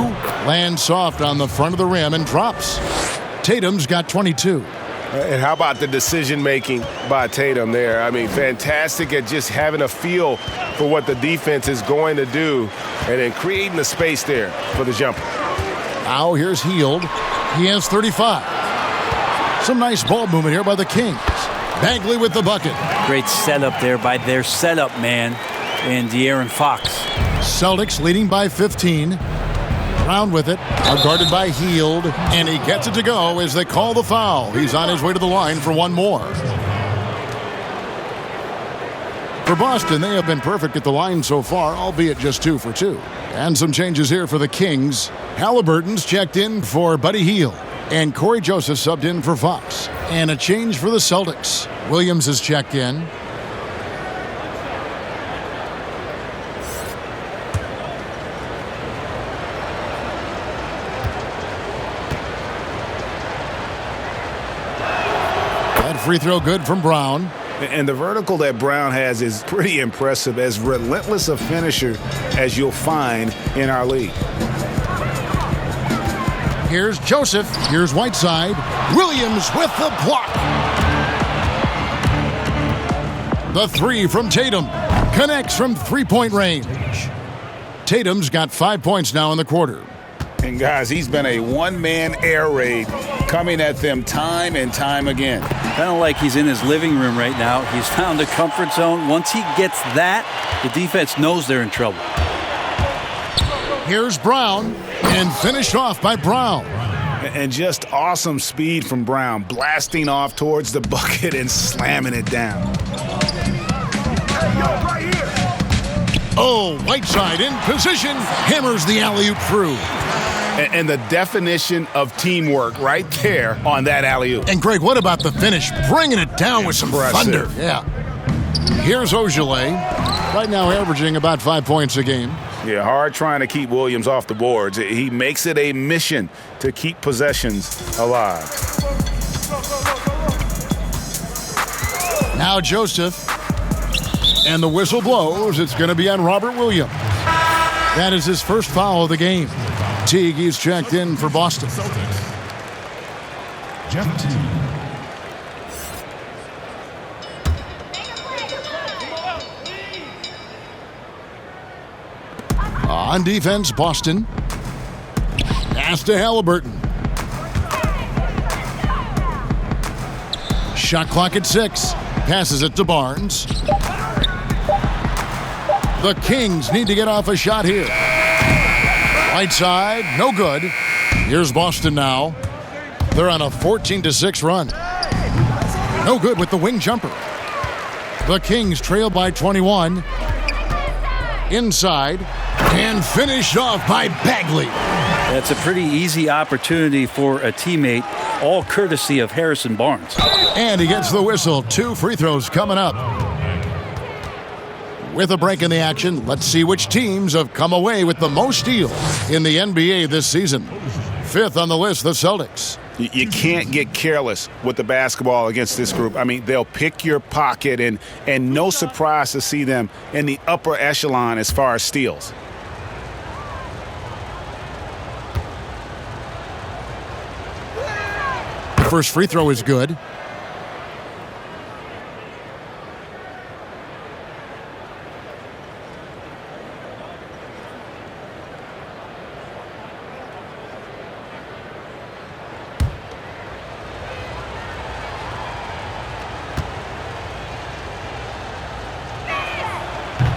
Lands soft on the front of the rim and drops. Tatum's got 22. And how about the decision-making by Tatum there? I mean, fantastic at just having a feel for what the defense is going to do and then creating the space there for the jumper. Now here's Hield. He has 35. Some nice ball movement here by the Kings. Bagley with the bucket. Great setup there by their setup man in De'Aaron Fox. Celtics leading by 15. Brown with it, guarded by Hield, and he gets it to go as they call the foul. He's on his way to the line for one more. For Boston, they have been perfect at the line so far, albeit just 2 for 2. And some changes here for the Kings. Halliburton's checked in for Buddy Hield, and Corey Joseph subbed in for Fox. And a change for the Celtics. Williams is checked in. Free throw good from Brown. And the vertical that Brown has is pretty impressive, as relentless a finisher as you'll find in our league. Here's Joseph. Here's Whiteside. Williams with the block. The 3 from Tatum. Connects from three-point range. Tatum's got 5 points now in the quarter. And guys, he's been a one-man air raid coming at them time and time again. Kind of like he's in his living room right now. He's found a comfort zone. Once he gets that, the defense knows they're in trouble. Here's Brown, and finished off by Brown. And just awesome speed from Brown, blasting off towards the bucket and slamming it down. Oh, Whiteside in position, hammers the alley-oop through. And the definition of teamwork right there on that alley-oop. And Greg, what about the finish? Bringing it down with some thunder. Yeah. Here's Ojale, right now averaging about 5 points a game. Yeah, hard trying to keep Williams off the boards. He makes it a mission to keep possessions alive. Now Joseph. And the whistle blows. It's going to be on Robert Williams. That is his first foul of the game. Teague, he's checked in for Boston. Jeff Teague. On defense, Boston. Pass to Halliburton. Shot clock at 6. Passes it to Barnes. The Kings need to get off a shot here. Right side, no good. Here's Boston now. They're on a 14-6 run. No good with the wing jumper. The Kings trail by 21. Inside, and finished off by Bagley. That's a pretty easy opportunity for a teammate, all courtesy of Harrison Barnes. And he gets the whistle. 2 free throws coming up. With a break in the action, let's see which teams have come away with the most steals in the NBA this season. 5th on the list, the Celtics. You can't get careless with the basketball against this group. I mean, they'll pick your pocket, and no surprise to see them in the upper echelon as far as steals. The first free throw is good.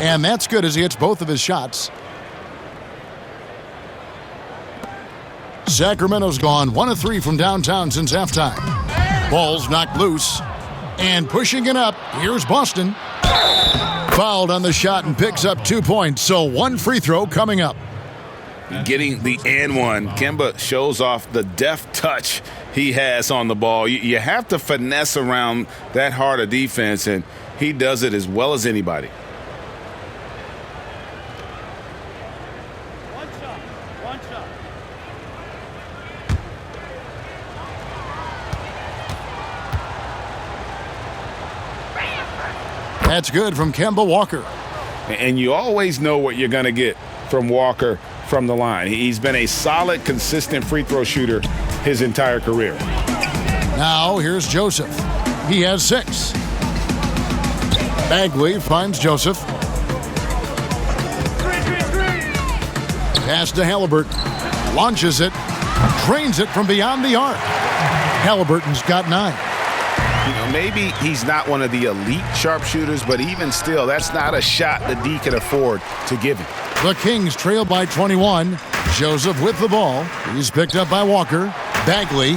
And that's good as he hits both of his shots. Sacramento's gone 1 of 3 from downtown since halftime. Ball's knocked loose. And pushing it up, here's Boston. Fouled on the shot and picks up 2 points, so 1 free throw coming up. Getting the and one, Kemba shows off the deft touch he has on the ball. You have to finesse around that hard a defense, and he does it as well as anybody. That's good from Kemba Walker. And you always know what you're going to get from Walker from the line. He's been a solid, consistent free throw shooter his entire career. Now here's Joseph. He has 6. Bagley finds Joseph. Pass to Halliburton. Launches it. Drains it from beyond the arc. Halliburton's got 9. You know, maybe he's not one of the elite sharpshooters, but even still, that's not a shot the D can afford to give him. The Kings trail by 21. Joseph with the ball. He's picked up by Walker. Bagley.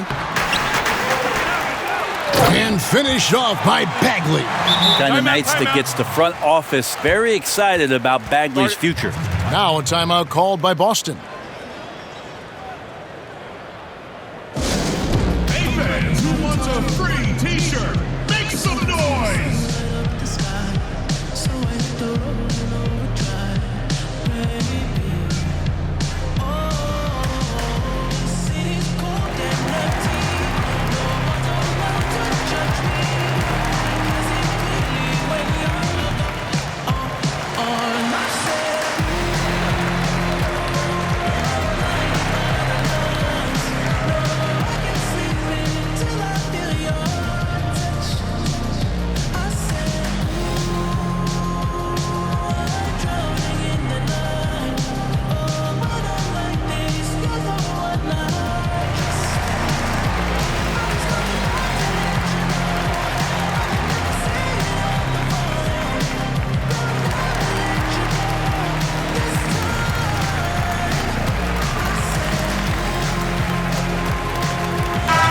And finished off by Bagley. Kind of nights that gets the front office very excited about Bagley's future. Now a timeout called by Boston. Hey fans, who wants a free t-shirt? Make some noise!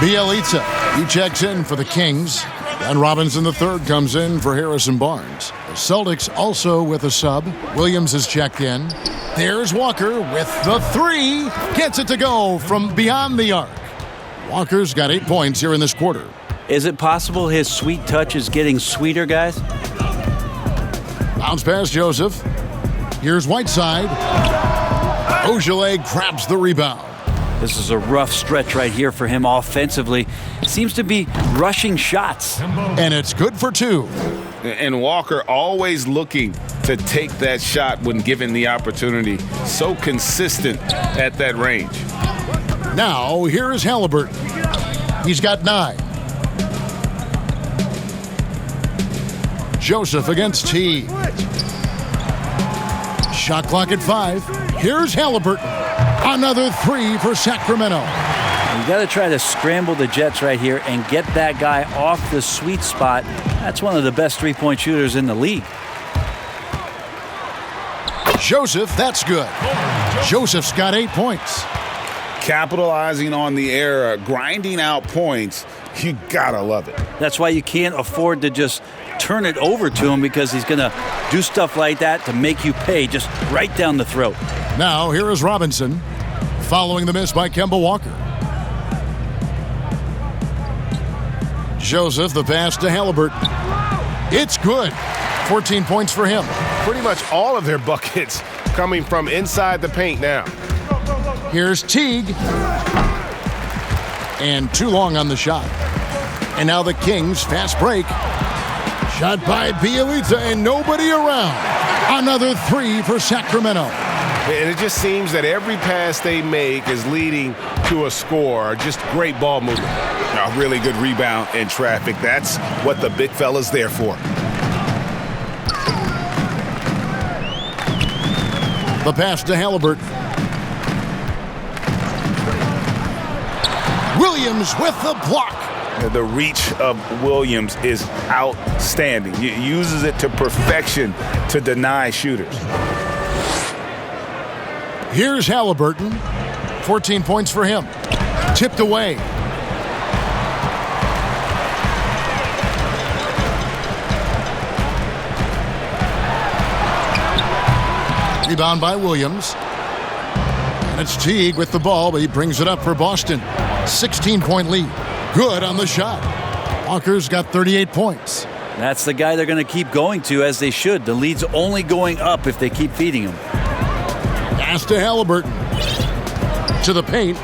Bielitsa, he checks in for the Kings. And Robinson III comes in for Harrison Barnes. The Celtics also with a sub. Williams has checked in. There's Walker with the 3. Gets it to go from beyond the arc. Walker's got 8 points here in this quarter. Is it possible his sweet touch is getting sweeter, guys? Bounce past Joseph. Here's Whiteside. Ogilvy grabs the rebound. This is a rough stretch right here for him offensively. Seems to be rushing shots. And it's good for 2. And Walker always looking to take that shot when given the opportunity. So consistent at that range. Now, here is Halliburton. He's got 9. Joseph against T. Shot clock at 5. Here's Halliburton. Another 3 for Sacramento. You got to try to scramble the Jets right here and get that guy off the sweet spot. That's one of the best three-point shooters in the league. Joseph, that's good. Joseph's got 8 points. Capitalizing on the error, grinding out points, You gotta love it. That's why you can't afford to just turn it over to him, because he's going to do stuff like that to make you pay just right down the throat. Now, here is Robinson following the miss by Kemba Walker. Joseph, the pass to Halliburton. It's good. 14 points for him. Pretty much all of their buckets coming from inside the paint now. Here's Teague. And too long on the shot. And now the Kings, fast break. Shot by Bielitsa and nobody around. Another three for Sacramento. And it just seems that every pass they make is leading to a score. Just great ball movement. A really good rebound in traffic. That's what the big fella's there for. The pass to Halliburton. Williams with the block. The reach of Williams is outstanding. He uses it to perfection to deny shooters. Here's Halliburton. 14 points for him. Tipped away. Rebound by Williams. And it's Teague with the ball, but he brings it up for Boston. 16-point lead. Good on the shot. Walker's got 38 points. That's the guy they're going to keep going to, as they should. The lead's only going up if they keep feeding him. Pass to Halliburton. To the paint.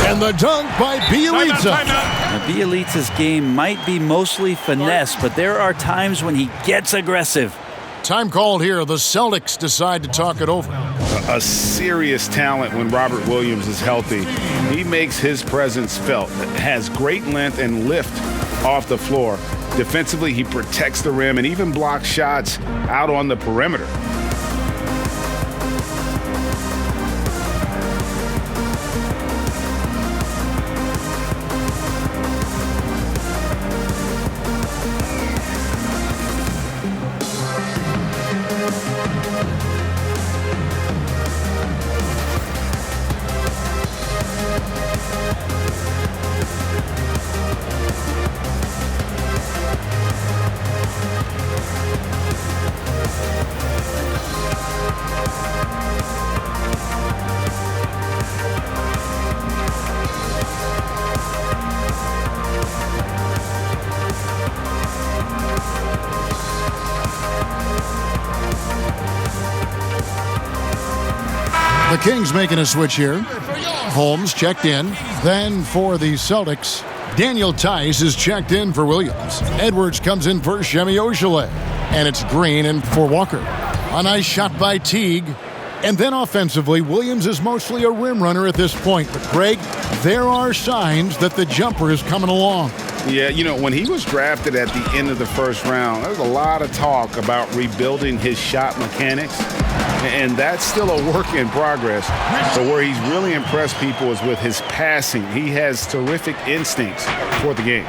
And the dunk by Bielitsa. Now, Bielitsa's game might be mostly finesse, but there are times when he gets aggressive. Time called here. The Celtics decide to talk it over. A serious talent when Robert Williams is healthy. He makes his presence felt. Has great length and lift off the floor. Defensively, he protects the rim and even blocks shots out on the perimeter. The Kings making a switch here. Holmes checked in. Then for the Celtics, Daniel Tice is checked in for Williams. Edwards comes in for Shemi Ojeleye. And it's Green in for Walker. A nice shot by Teague. And then offensively, Williams is mostly a rim runner at this point. But Greg, there are signs that the jumper is coming along. Yeah, you know, when he was drafted at the end of the first round, there was a lot of talk about rebuilding his shot mechanics. And that's still a work in progress. But where he's really impressed people is with his passing. He has terrific instincts for the game.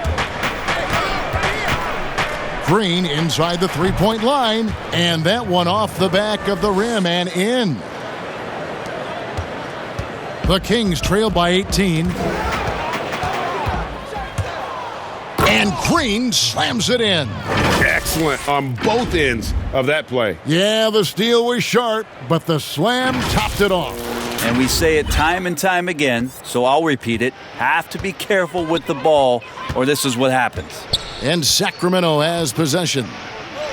Green inside the three-point line. And that one off the back of the rim and in. The Kings trail by 18. And Green slams it in. Excellent on both ends of that play. Yeah, the steal was sharp, but the slam topped it off. And we say it time and time again, so I'll repeat it. Have to be careful with the ball, or this is what happens. And Sacramento has possession.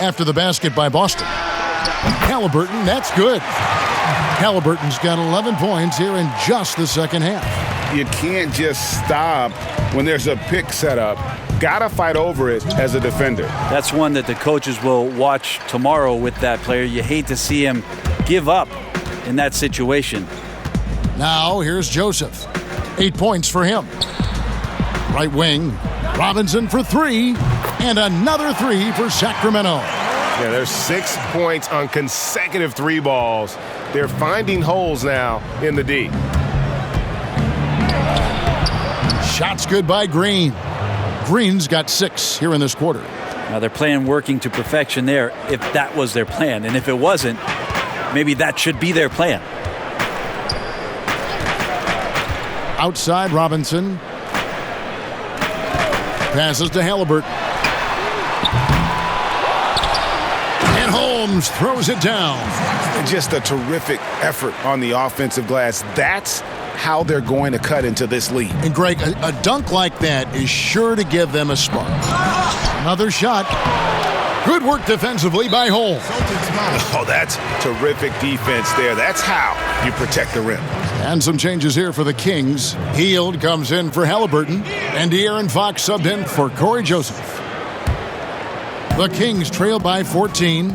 After the basket by Boston. Halliburton, that's good. Halliburton's got 11 points here in just the second half. You can't just stop when there's a pick set up. Gotta fight over it as a defender. That's one that the coaches will watch tomorrow with that player. You hate to see him give up in that situation. Now here's Joseph. 8 points for him. Right wing. Robinson for three. And another three for Sacramento. Yeah, there's 6 points on consecutive three balls. They're finding holes now in the D. Shots good by Green. Green's got 6 here in this quarter. Now they're playing working to perfection there, if that was their plan. And if it wasn't, maybe that should be their plan. Outside, Robinson. passes to Halliburton. And Holmes throws it down. Just a terrific effort on the offensive glass. That's how they're going to cut into this lead. And Greg, a dunk like that is sure to give them a spark. Another shot. Good work defensively by Holmes. Oh, that's terrific defense there. That's how you protect the rim. And some changes here for the Kings. Hield comes in for Halliburton, and De'Aaron Fox subbed in for Corey Joseph. The Kings trail by 14.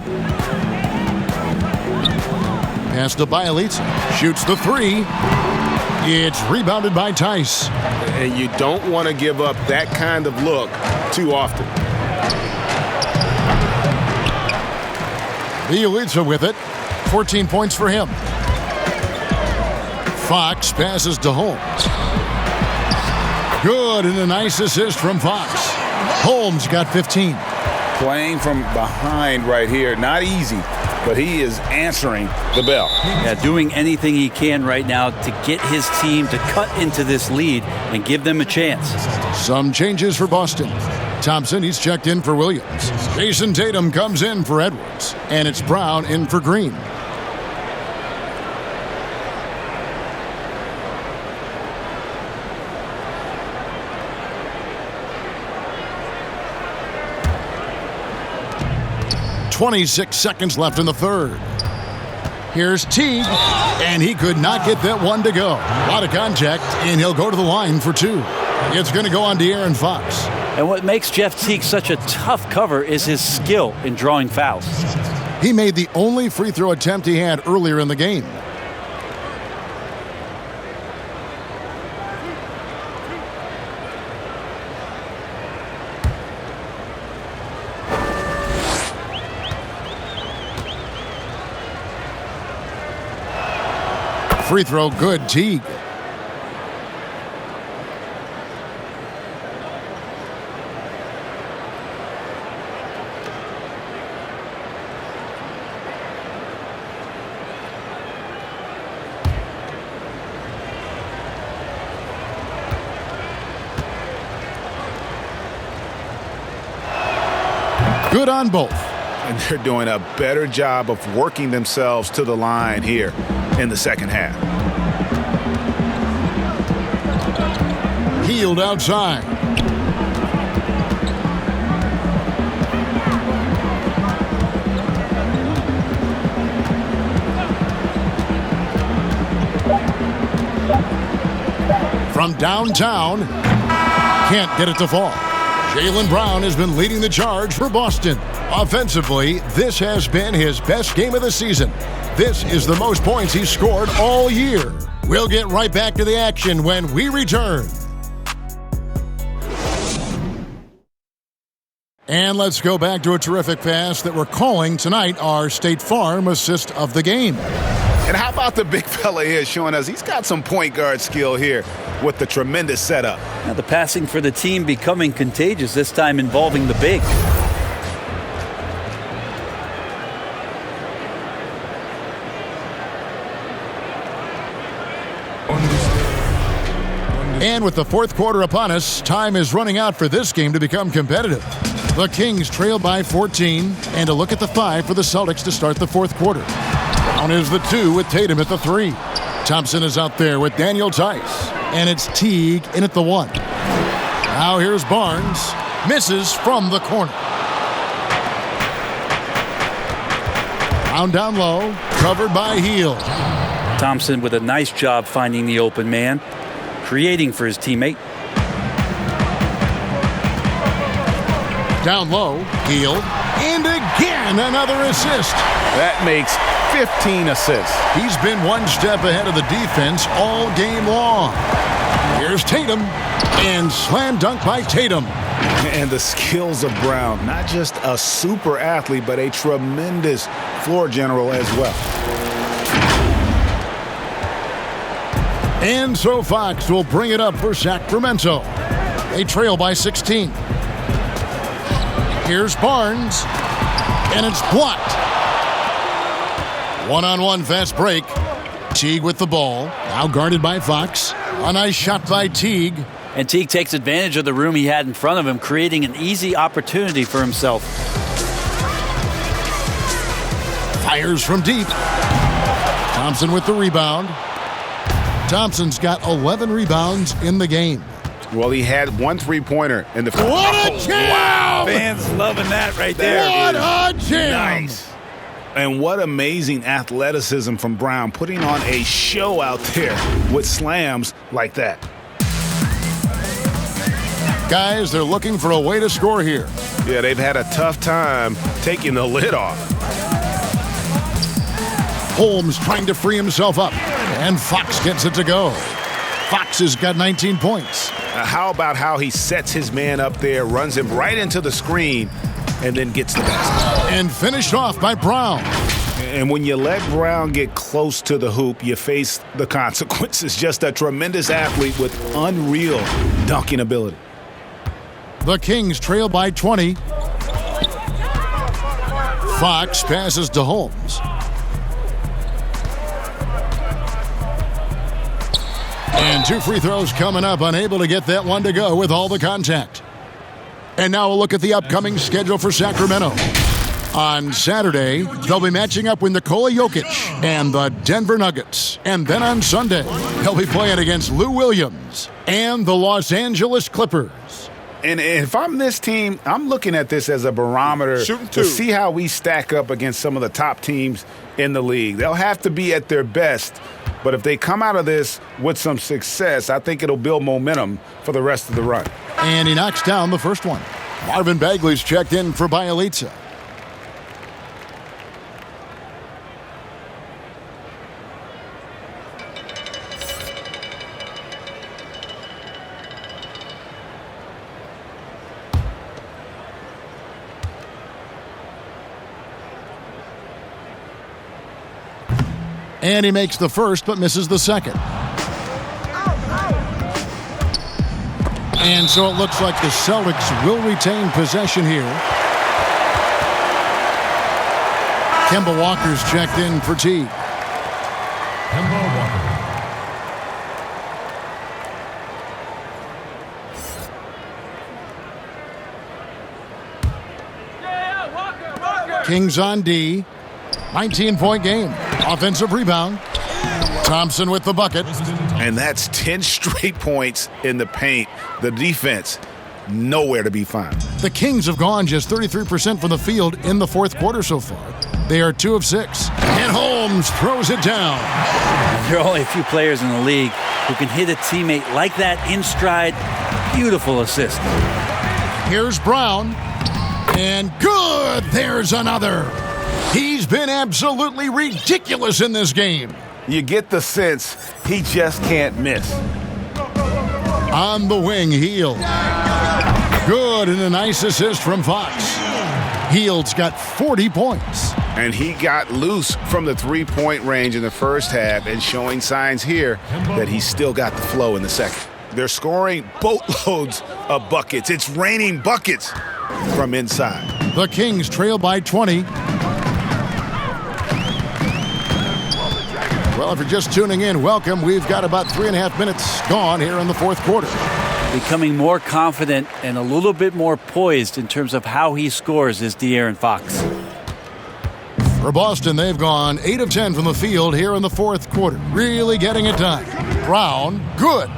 Pass to Bielitsa. Shoots the three. It's rebounded by Tice. And you don't want to give up that kind of look too often. Bielitsa with it. 14 points for him. Fox passes to Holmes. Good, and a nice assist from Fox. Holmes got 15. Playing from behind right here, not easy, but he is answering the bell. Yeah, doing anything he can right now to get his team to cut into this lead and give them a chance. Some changes for Boston. Thompson, he's checked in for Williams. Jason Tatum comes in for Edwards, and it's Brown in for Green. .26 seconds left in the third. Here's Teague, and he could not get that one to go. A lot of contact, and he'll go to the line for two. It's going to go on De'Aaron Fox. And what makes Jeff Teague such a tough cover is his skill in drawing fouls. He made the only free throw attempt he had earlier in the game. Free throw good, Teague. Good on both. And they're doing a better job of working themselves to the line here in the second half. Hield outside. From downtown, can't get it to fall. Jaylen Brown has been leading the charge for Boston. Offensively, this has been his best game of the season. This is the most points he's scored all year. We'll get right back to the action when we return. And let's go back to a terrific pass that we're calling tonight our State Farm assist of the game. And how about the big fella here showing us he's got some point guard skill here with the tremendous setup. Now the passing for the team becoming contagious, this time involving the big. And with the fourth quarter upon us, time is running out for this game to become competitive. The Kings trail by 14, and a look at the 5 for the Celtics to start the fourth quarter. Down is the 2 with Tatum at the 3. Thompson is out there with Daniel Tice, and it's Teague in at the 1. Now here's Barnes, misses from the corner. Down low, covered by Hield. Thompson with a nice job finding the open man, creating for his teammate. Down low, Hield, and again another assist. That makes 15 assists. He's been one step ahead of the defense all game long. Here's Tatum, and slam dunk by Tatum. And the skills of Brown, not just a super athlete, but a tremendous floor general as well. And so Fox will bring it up for Sacramento. They trail by 16. Here's Barnes, and it's blocked. One-on-one fast break. Teague with the ball, now guarded by Fox. A nice shot by Teague. And Teague takes advantage of the room he had in front of him, creating an easy opportunity for himself. Fires from deep. Thompson with the rebound. Thompson's got 11 rebounds in the game. Well, he had one three-pointer in the first. What a jam! Wow. Fans loving that right there. What a jam! Nice. And what amazing athleticism from Brown, putting on a show out there with slams like that. Guys, they're looking for a way to score here. Yeah, they've had a tough time taking the lid off. Holmes trying to free himself up, and Fox gets it to go. Fox has got 19 points. How about how he sets his man up there, runs him right into the screen, and then gets the basket. And finished off by Brown. And when you let Brown get close to the hoop, you face the consequences. Just a tremendous athlete with unreal dunking ability. The Kings trail by 20. Fox passes to Holmes. And 2 free throws coming up, unable to get that one to go with all the contact. And now a look at the upcoming schedule for Sacramento. On Saturday, they'll be matching up with Nikola Jokic and the Denver Nuggets. And then on Sunday, they'll be playing against Lou Williams and the Los Angeles Clippers. And if I'm this team, I'm looking at this as a barometer to see how we stack up against some of the top teams in the league. They'll have to be at their best. But if they come out of this with some success, I think it'll build momentum for the rest of the run. And he knocks down the first one. Marvin Bagley's checked in for Bielitsa. And he makes the first, but misses the second. And so it looks like the Celtics will retain possession here. Kemba Walker's checked in for Teague. Kemba Walker. Kings on D. 19-point game. Offensive rebound. Thompson with the bucket. And that's 10 straight points in the paint. The defense, nowhere to be found. The Kings have gone just 33% from the field in the fourth quarter so far. They are 2 of 6. And Holmes throws it down. There are only a few players in the league who can hit a teammate like that in stride. Beautiful assist. Here's Brown. And good! There's another. He's been absolutely ridiculous in this game. You get the sense he just can't miss. On the wing, Hield. Good, and a nice assist from Fox. Hield's got 40 points. And he got loose from the three-point range in the first half and showing signs here that he's still got the flow in the second. They're scoring boatloads of buckets. It's raining buckets from inside. The Kings trail by 20. Well, if you're just tuning in, welcome. We've got about 3.5 minutes gone here in the fourth quarter. Becoming more confident and a little bit more poised in terms of how he scores is De'Aaron Fox. For Boston, they've gone 8 of 10 from the field here in the fourth quarter. Really getting it done. Brown, good.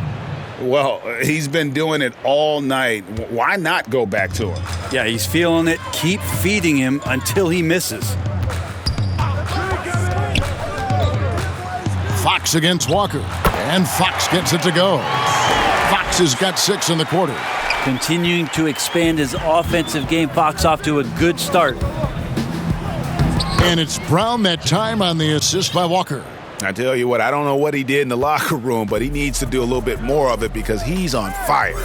Well, he's been doing it all night. Why not go back to him? Yeah, he's feeling it. Keep feeding him until he misses. Fox against Walker, and Fox gets it to go. Fox has got 6 in the quarter. Continuing to expand his offensive game. Fox off to a good start. And it's Brown that time on the assist by Walker. I tell you what, I don't know what he did in the locker room, but he needs to do a little bit more of it because he's on fire.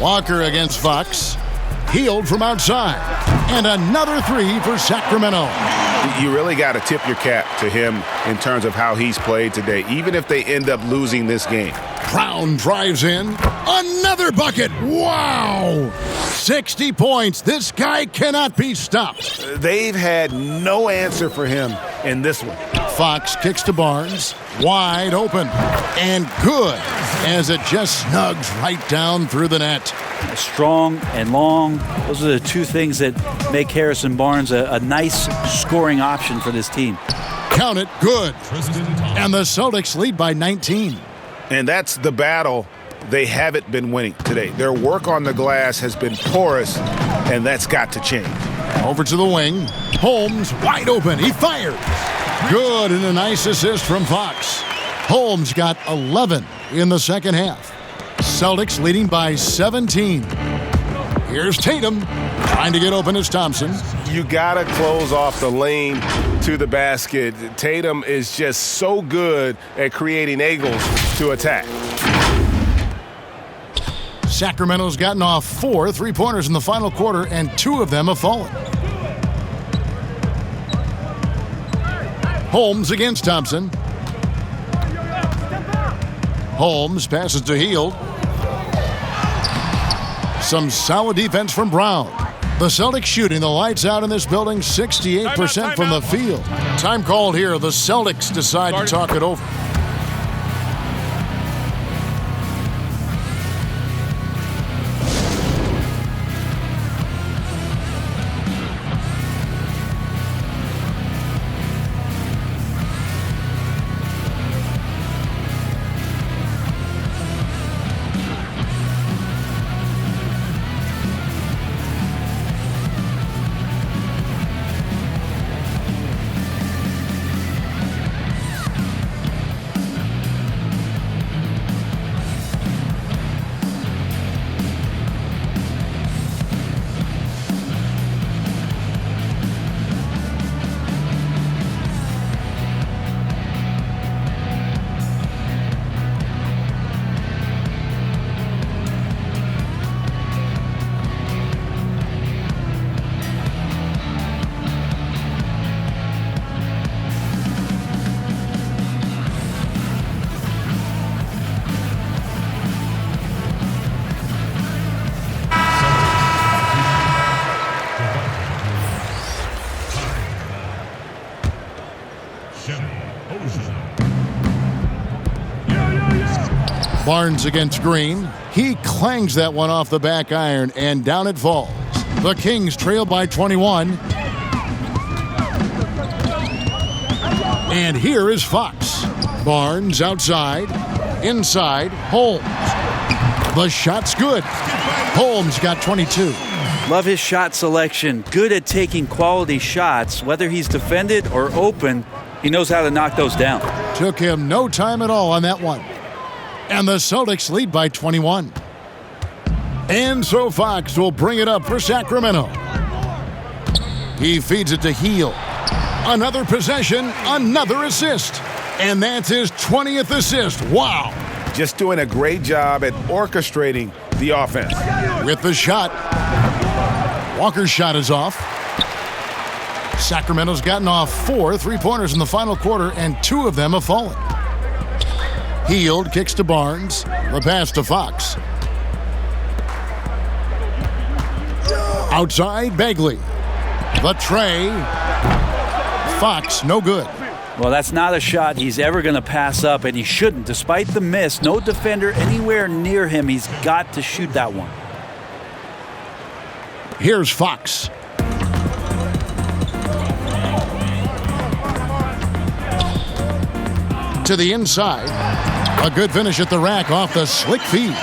Walker against Fox. Hield from outside. And another 3 for Sacramento. You really got to tip your cap to him in terms of how he's played today, even if they end up losing this game. Brown drives in. Another bucket. Wow! 60 points. This guy cannot be stopped. They've had no answer for him in this one. Fox kicks to Barnes. Wide open. And good as it just snugs right down through the net. Strong and long. Those are the two things that make Harrison Barnes a nice scoring option for this team. Count it, good. And the Celtics lead by 19. And that's the battle they haven't been winning today. Their work on the glass has been porous, and that's got to change. Over to the wing. Holmes wide open. He fires. Good, and a nice assist from Fox. Holmes got 11 in the second half. Celtics leading by 17. Here's Tatum trying to get open as Thompson. You got to close off the lane to the basket. Tatum is just so good at creating angles to attack. Sacramento's gotten off 4 3-pointers in the final quarter, and 2 of them have fallen. Holmes against Thompson. Holmes passes to Hield. Some solid defense from Brown. The Celtics shooting the lights out in this building, 68% from the field. Time called here. The Celtics decide to talk it over. Barnes against Green. He clangs that one off the back iron, and down it falls. The Kings trail by 21. And here is Fox. Barnes outside. Inside, Holmes. The shot's good. Holmes got 22. Love his shot selection. Good at taking quality shots. Whether he's defended or open, he knows how to knock those down. Took him no time at all on that one. And the Celtics lead by 21. And so Fox will bring it up for Sacramento. He feeds it to Hield. Another possession, another assist. And that's his 20th assist. Wow. Just doing a great job at orchestrating the offense. With the shot. Walker's shot is off. Sacramento's gotten off 4 3-pointers in the final quarter, and 2 of them have fallen. Hield kicks to Barnes. The pass to Fox. Outside, Bagley. The tray. Fox, no good. Well, that's not a shot he's ever going to pass up, and he shouldn't. Despite the miss, no defender anywhere near him. He's got to shoot that one. Here's Fox. To the inside. A good finish at the rack off the slick feed.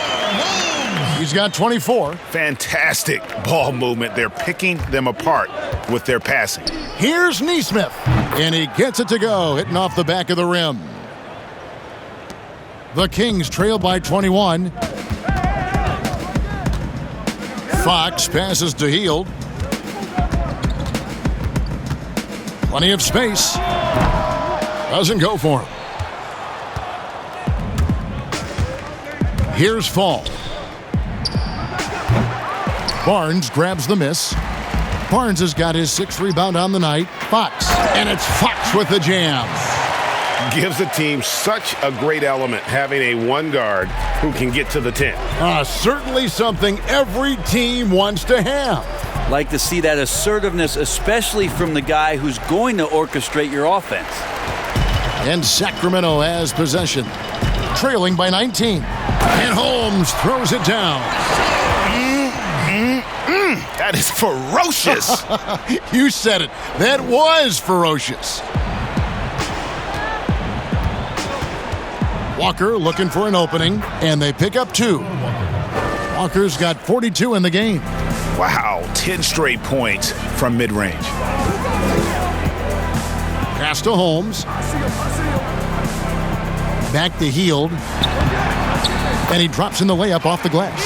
He's got 24. Fantastic ball movement. They're picking them apart with their passing. Here's Nesmith. And he gets it to go, hitting off the back of the rim. The Kings trail by 21. Fox passes to Hield. Plenty of space. Doesn't go for him. Here's Fall. Barnes grabs the miss. Barnes has got his 6th rebound on the night. Fox. And it's Fox with the jam. Gives the team such a great element having a one guard who can get to the 10. Certainly something every team wants to have. Like to see that assertiveness, especially from the guy who's going to orchestrate your offense. And Sacramento has possession, trailing by 19. And Holmes throws it down. That is ferocious. You said it. That was ferocious. Walker looking for an opening, and they pick up 2. Walker's got 42 in the game. Wow, 10 straight points from mid-range. Pass to Holmes. Back to Hield. And he drops in the layup off the glass.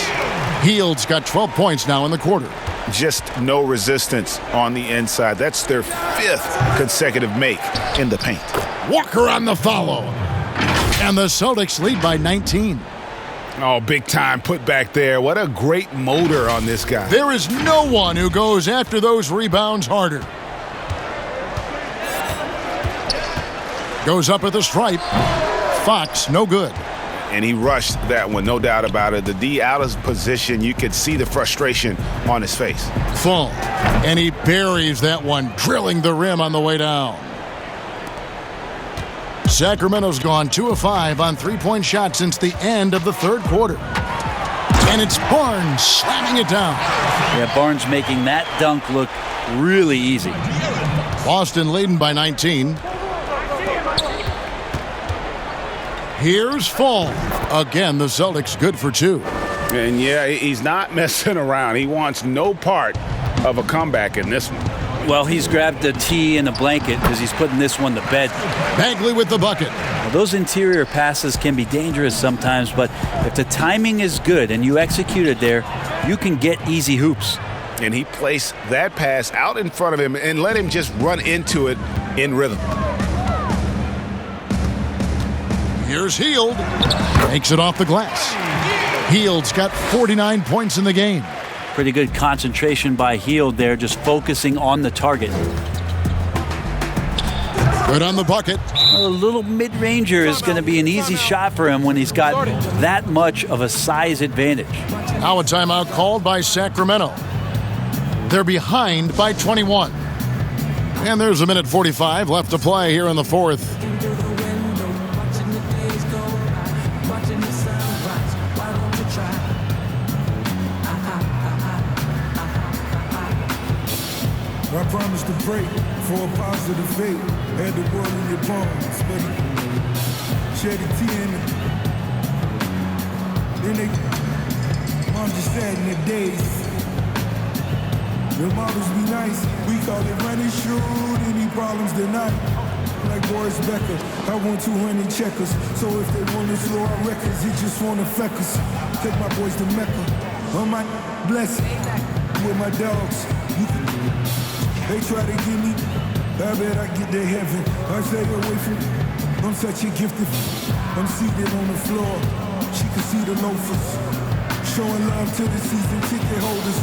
Hield's got 12 points now in the quarter. Just no resistance on the inside. That's their 5th consecutive make in the paint. Walker on the follow. And the Celtics lead by 19. Oh, big time put back there. What a great motor on this guy. There is no one who goes after those rebounds harder. Goes up at the stripe. Fox, no good. And he rushed that one, no doubt about it. The D out of position, you could see the frustration on his face. Full. And he buries that one, drilling the rim on the way down. Sacramento's gone 2 of 5 on three-point shots since the end of the third quarter. And it's Barnes slamming it down. Yeah, Barnes making that dunk look really easy. Boston leading by 19. Here's Fall. Again, the Celtics good for 2. And yeah, he's not messing around. He wants no part of a comeback in this one. Well, he's grabbed the tee and a blanket because he's putting this one to bed. Bagley with the bucket. Well, those interior passes can be dangerous sometimes, but if the timing is good and you execute it there, you can get easy hoops. And he placed that pass out in front of him and let him just run into it in rhythm. Here's Hield. Makes it off the glass. Hield's got 49 points in the game. Pretty good concentration by Hield there, just focusing on the target. Good on the bucket. A little mid-ranger is going to be an easy shot for him when he's got that much of a size advantage. Now a timeout called by Sacramento. They're behind by 21. And there's a minute 45 left to play here in the fourth. I promised to pray for a positive fate. Had the world in your palms, but shed a tear in it. Then they, mom just sad in their days. The models be nice, we call it running shoot. Any problems denied. Like Boris Becker, I want 200 checkers. So if they want to slow our records, he just want to feck us. Take my boys to Mecca. On my blessing with my dogs. They try to get me, I bet I get to heaven. I stay away from, I'm such a gifted. I'm seated on the floor, she can see the loafers. Showing love to the season ticket holders.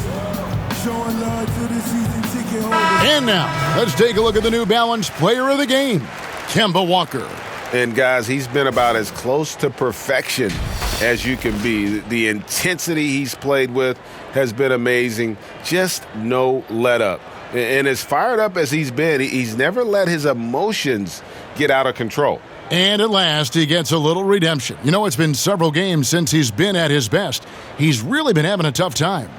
Showing love to the season ticket holders. And now, let's take a look at the New Balance player of the game, Kemba Walker. And guys, he's been about as close to perfection as you can be. The intensity he's played with has been amazing. Just no let up. And as fired up as he's been, he's never let his emotions get out of control. And at last, he gets a little redemption. You know, it's been several games since he's been at his best. He's really been having a tough time.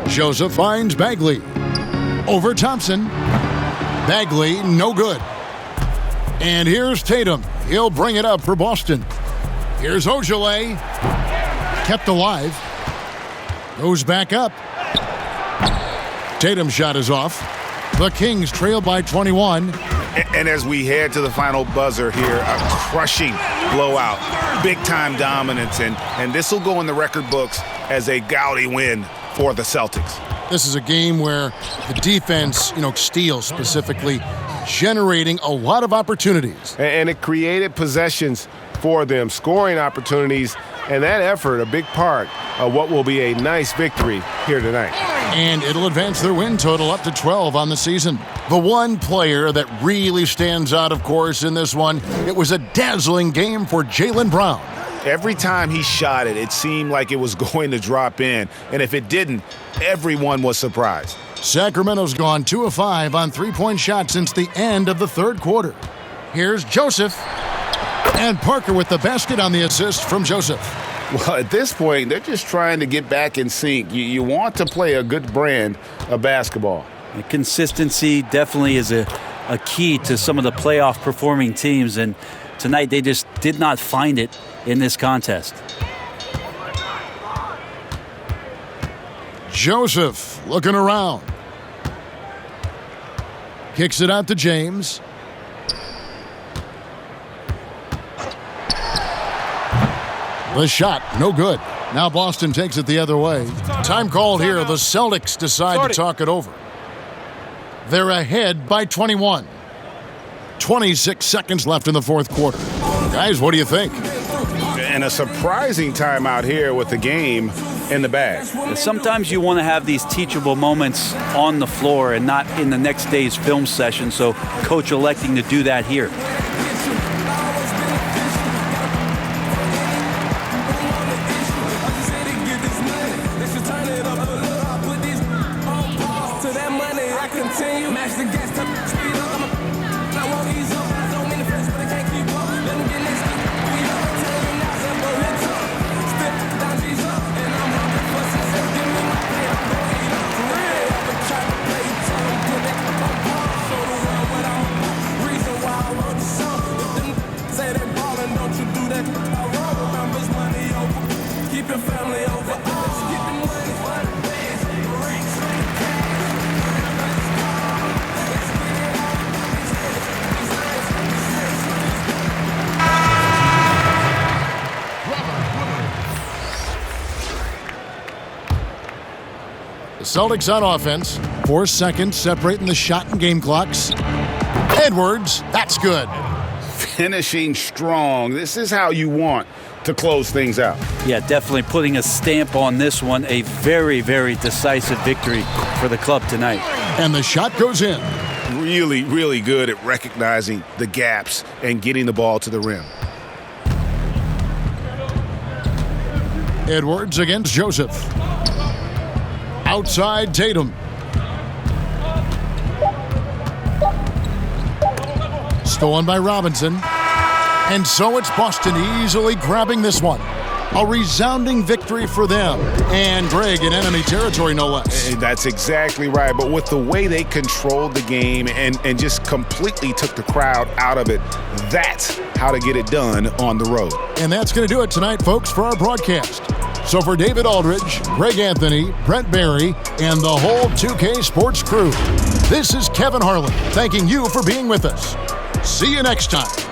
Joseph finds Bagley. Over Thompson. Bagley, no good. And here's Tatum. He'll bring it up for Boston. Here's Ojale. Kept alive. Goes back up. Tatum's shot is off. The Kings trail by 21. And as we head to the final buzzer here, a crushing blowout. Big-time dominance. And this will go in the record books as a gaudy win for the Celtics. This is a game where the defense, steals specifically, generating a lot of opportunities. And it created possessions for them, scoring opportunities, and that effort a big part of what will be a nice victory here tonight. And it'll advance their win total up to 12 on the season. The one player that really stands out, of course, in this one, it was a dazzling game for Jaylen Brown. Every time he shot it, it seemed like it was going to drop in. And if it didn't, everyone was surprised. Sacramento's gone 2 of 5 on three-point shots since the end of the third quarter. Here's Joseph. And Parker with the basket on the assist from Joseph. Well, at this point, they're just trying to get back in sync. You want to play a good brand of basketball. The consistency definitely is a key to some of the playoff performing teams, and tonight they just did not find it in this contest. Joseph looking around. Kicks it out to James. The shot, no good. Now Boston takes it the other way. Time called here. The Celtics decide to talk it over. They're ahead by 21. 26 seconds left in the fourth quarter. Guys, what do you think? And a surprising timeout here with the game in the bag. Sometimes you want to have these teachable moments on the floor and not in the next day's film session, so coach electing to do that here. Celtics on offense. 4 seconds separating the shot and game clocks. Edwards, that's good. Finishing strong. This is how you want to close things out. Yeah, definitely putting a stamp on this one. A very, very decisive victory for the club tonight. And the shot goes in. Really, really good at recognizing the gaps and getting the ball to the rim. Edwards against Joseph. Outside Tatum. Stolen by Robinson. And so it's Boston easily grabbing this one. A resounding victory for them. And Greg in enemy territory, no less. That's exactly right. But with the way they controlled the game and just completely took the crowd out of it, that's how to get it done on the road. And that's going to do it tonight, folks, for our broadcast. So for David Aldridge, Greg Anthony, Brent Barry, and the whole 2K Sports crew, this is Kevin Harlan thanking you for being with us. See you next time.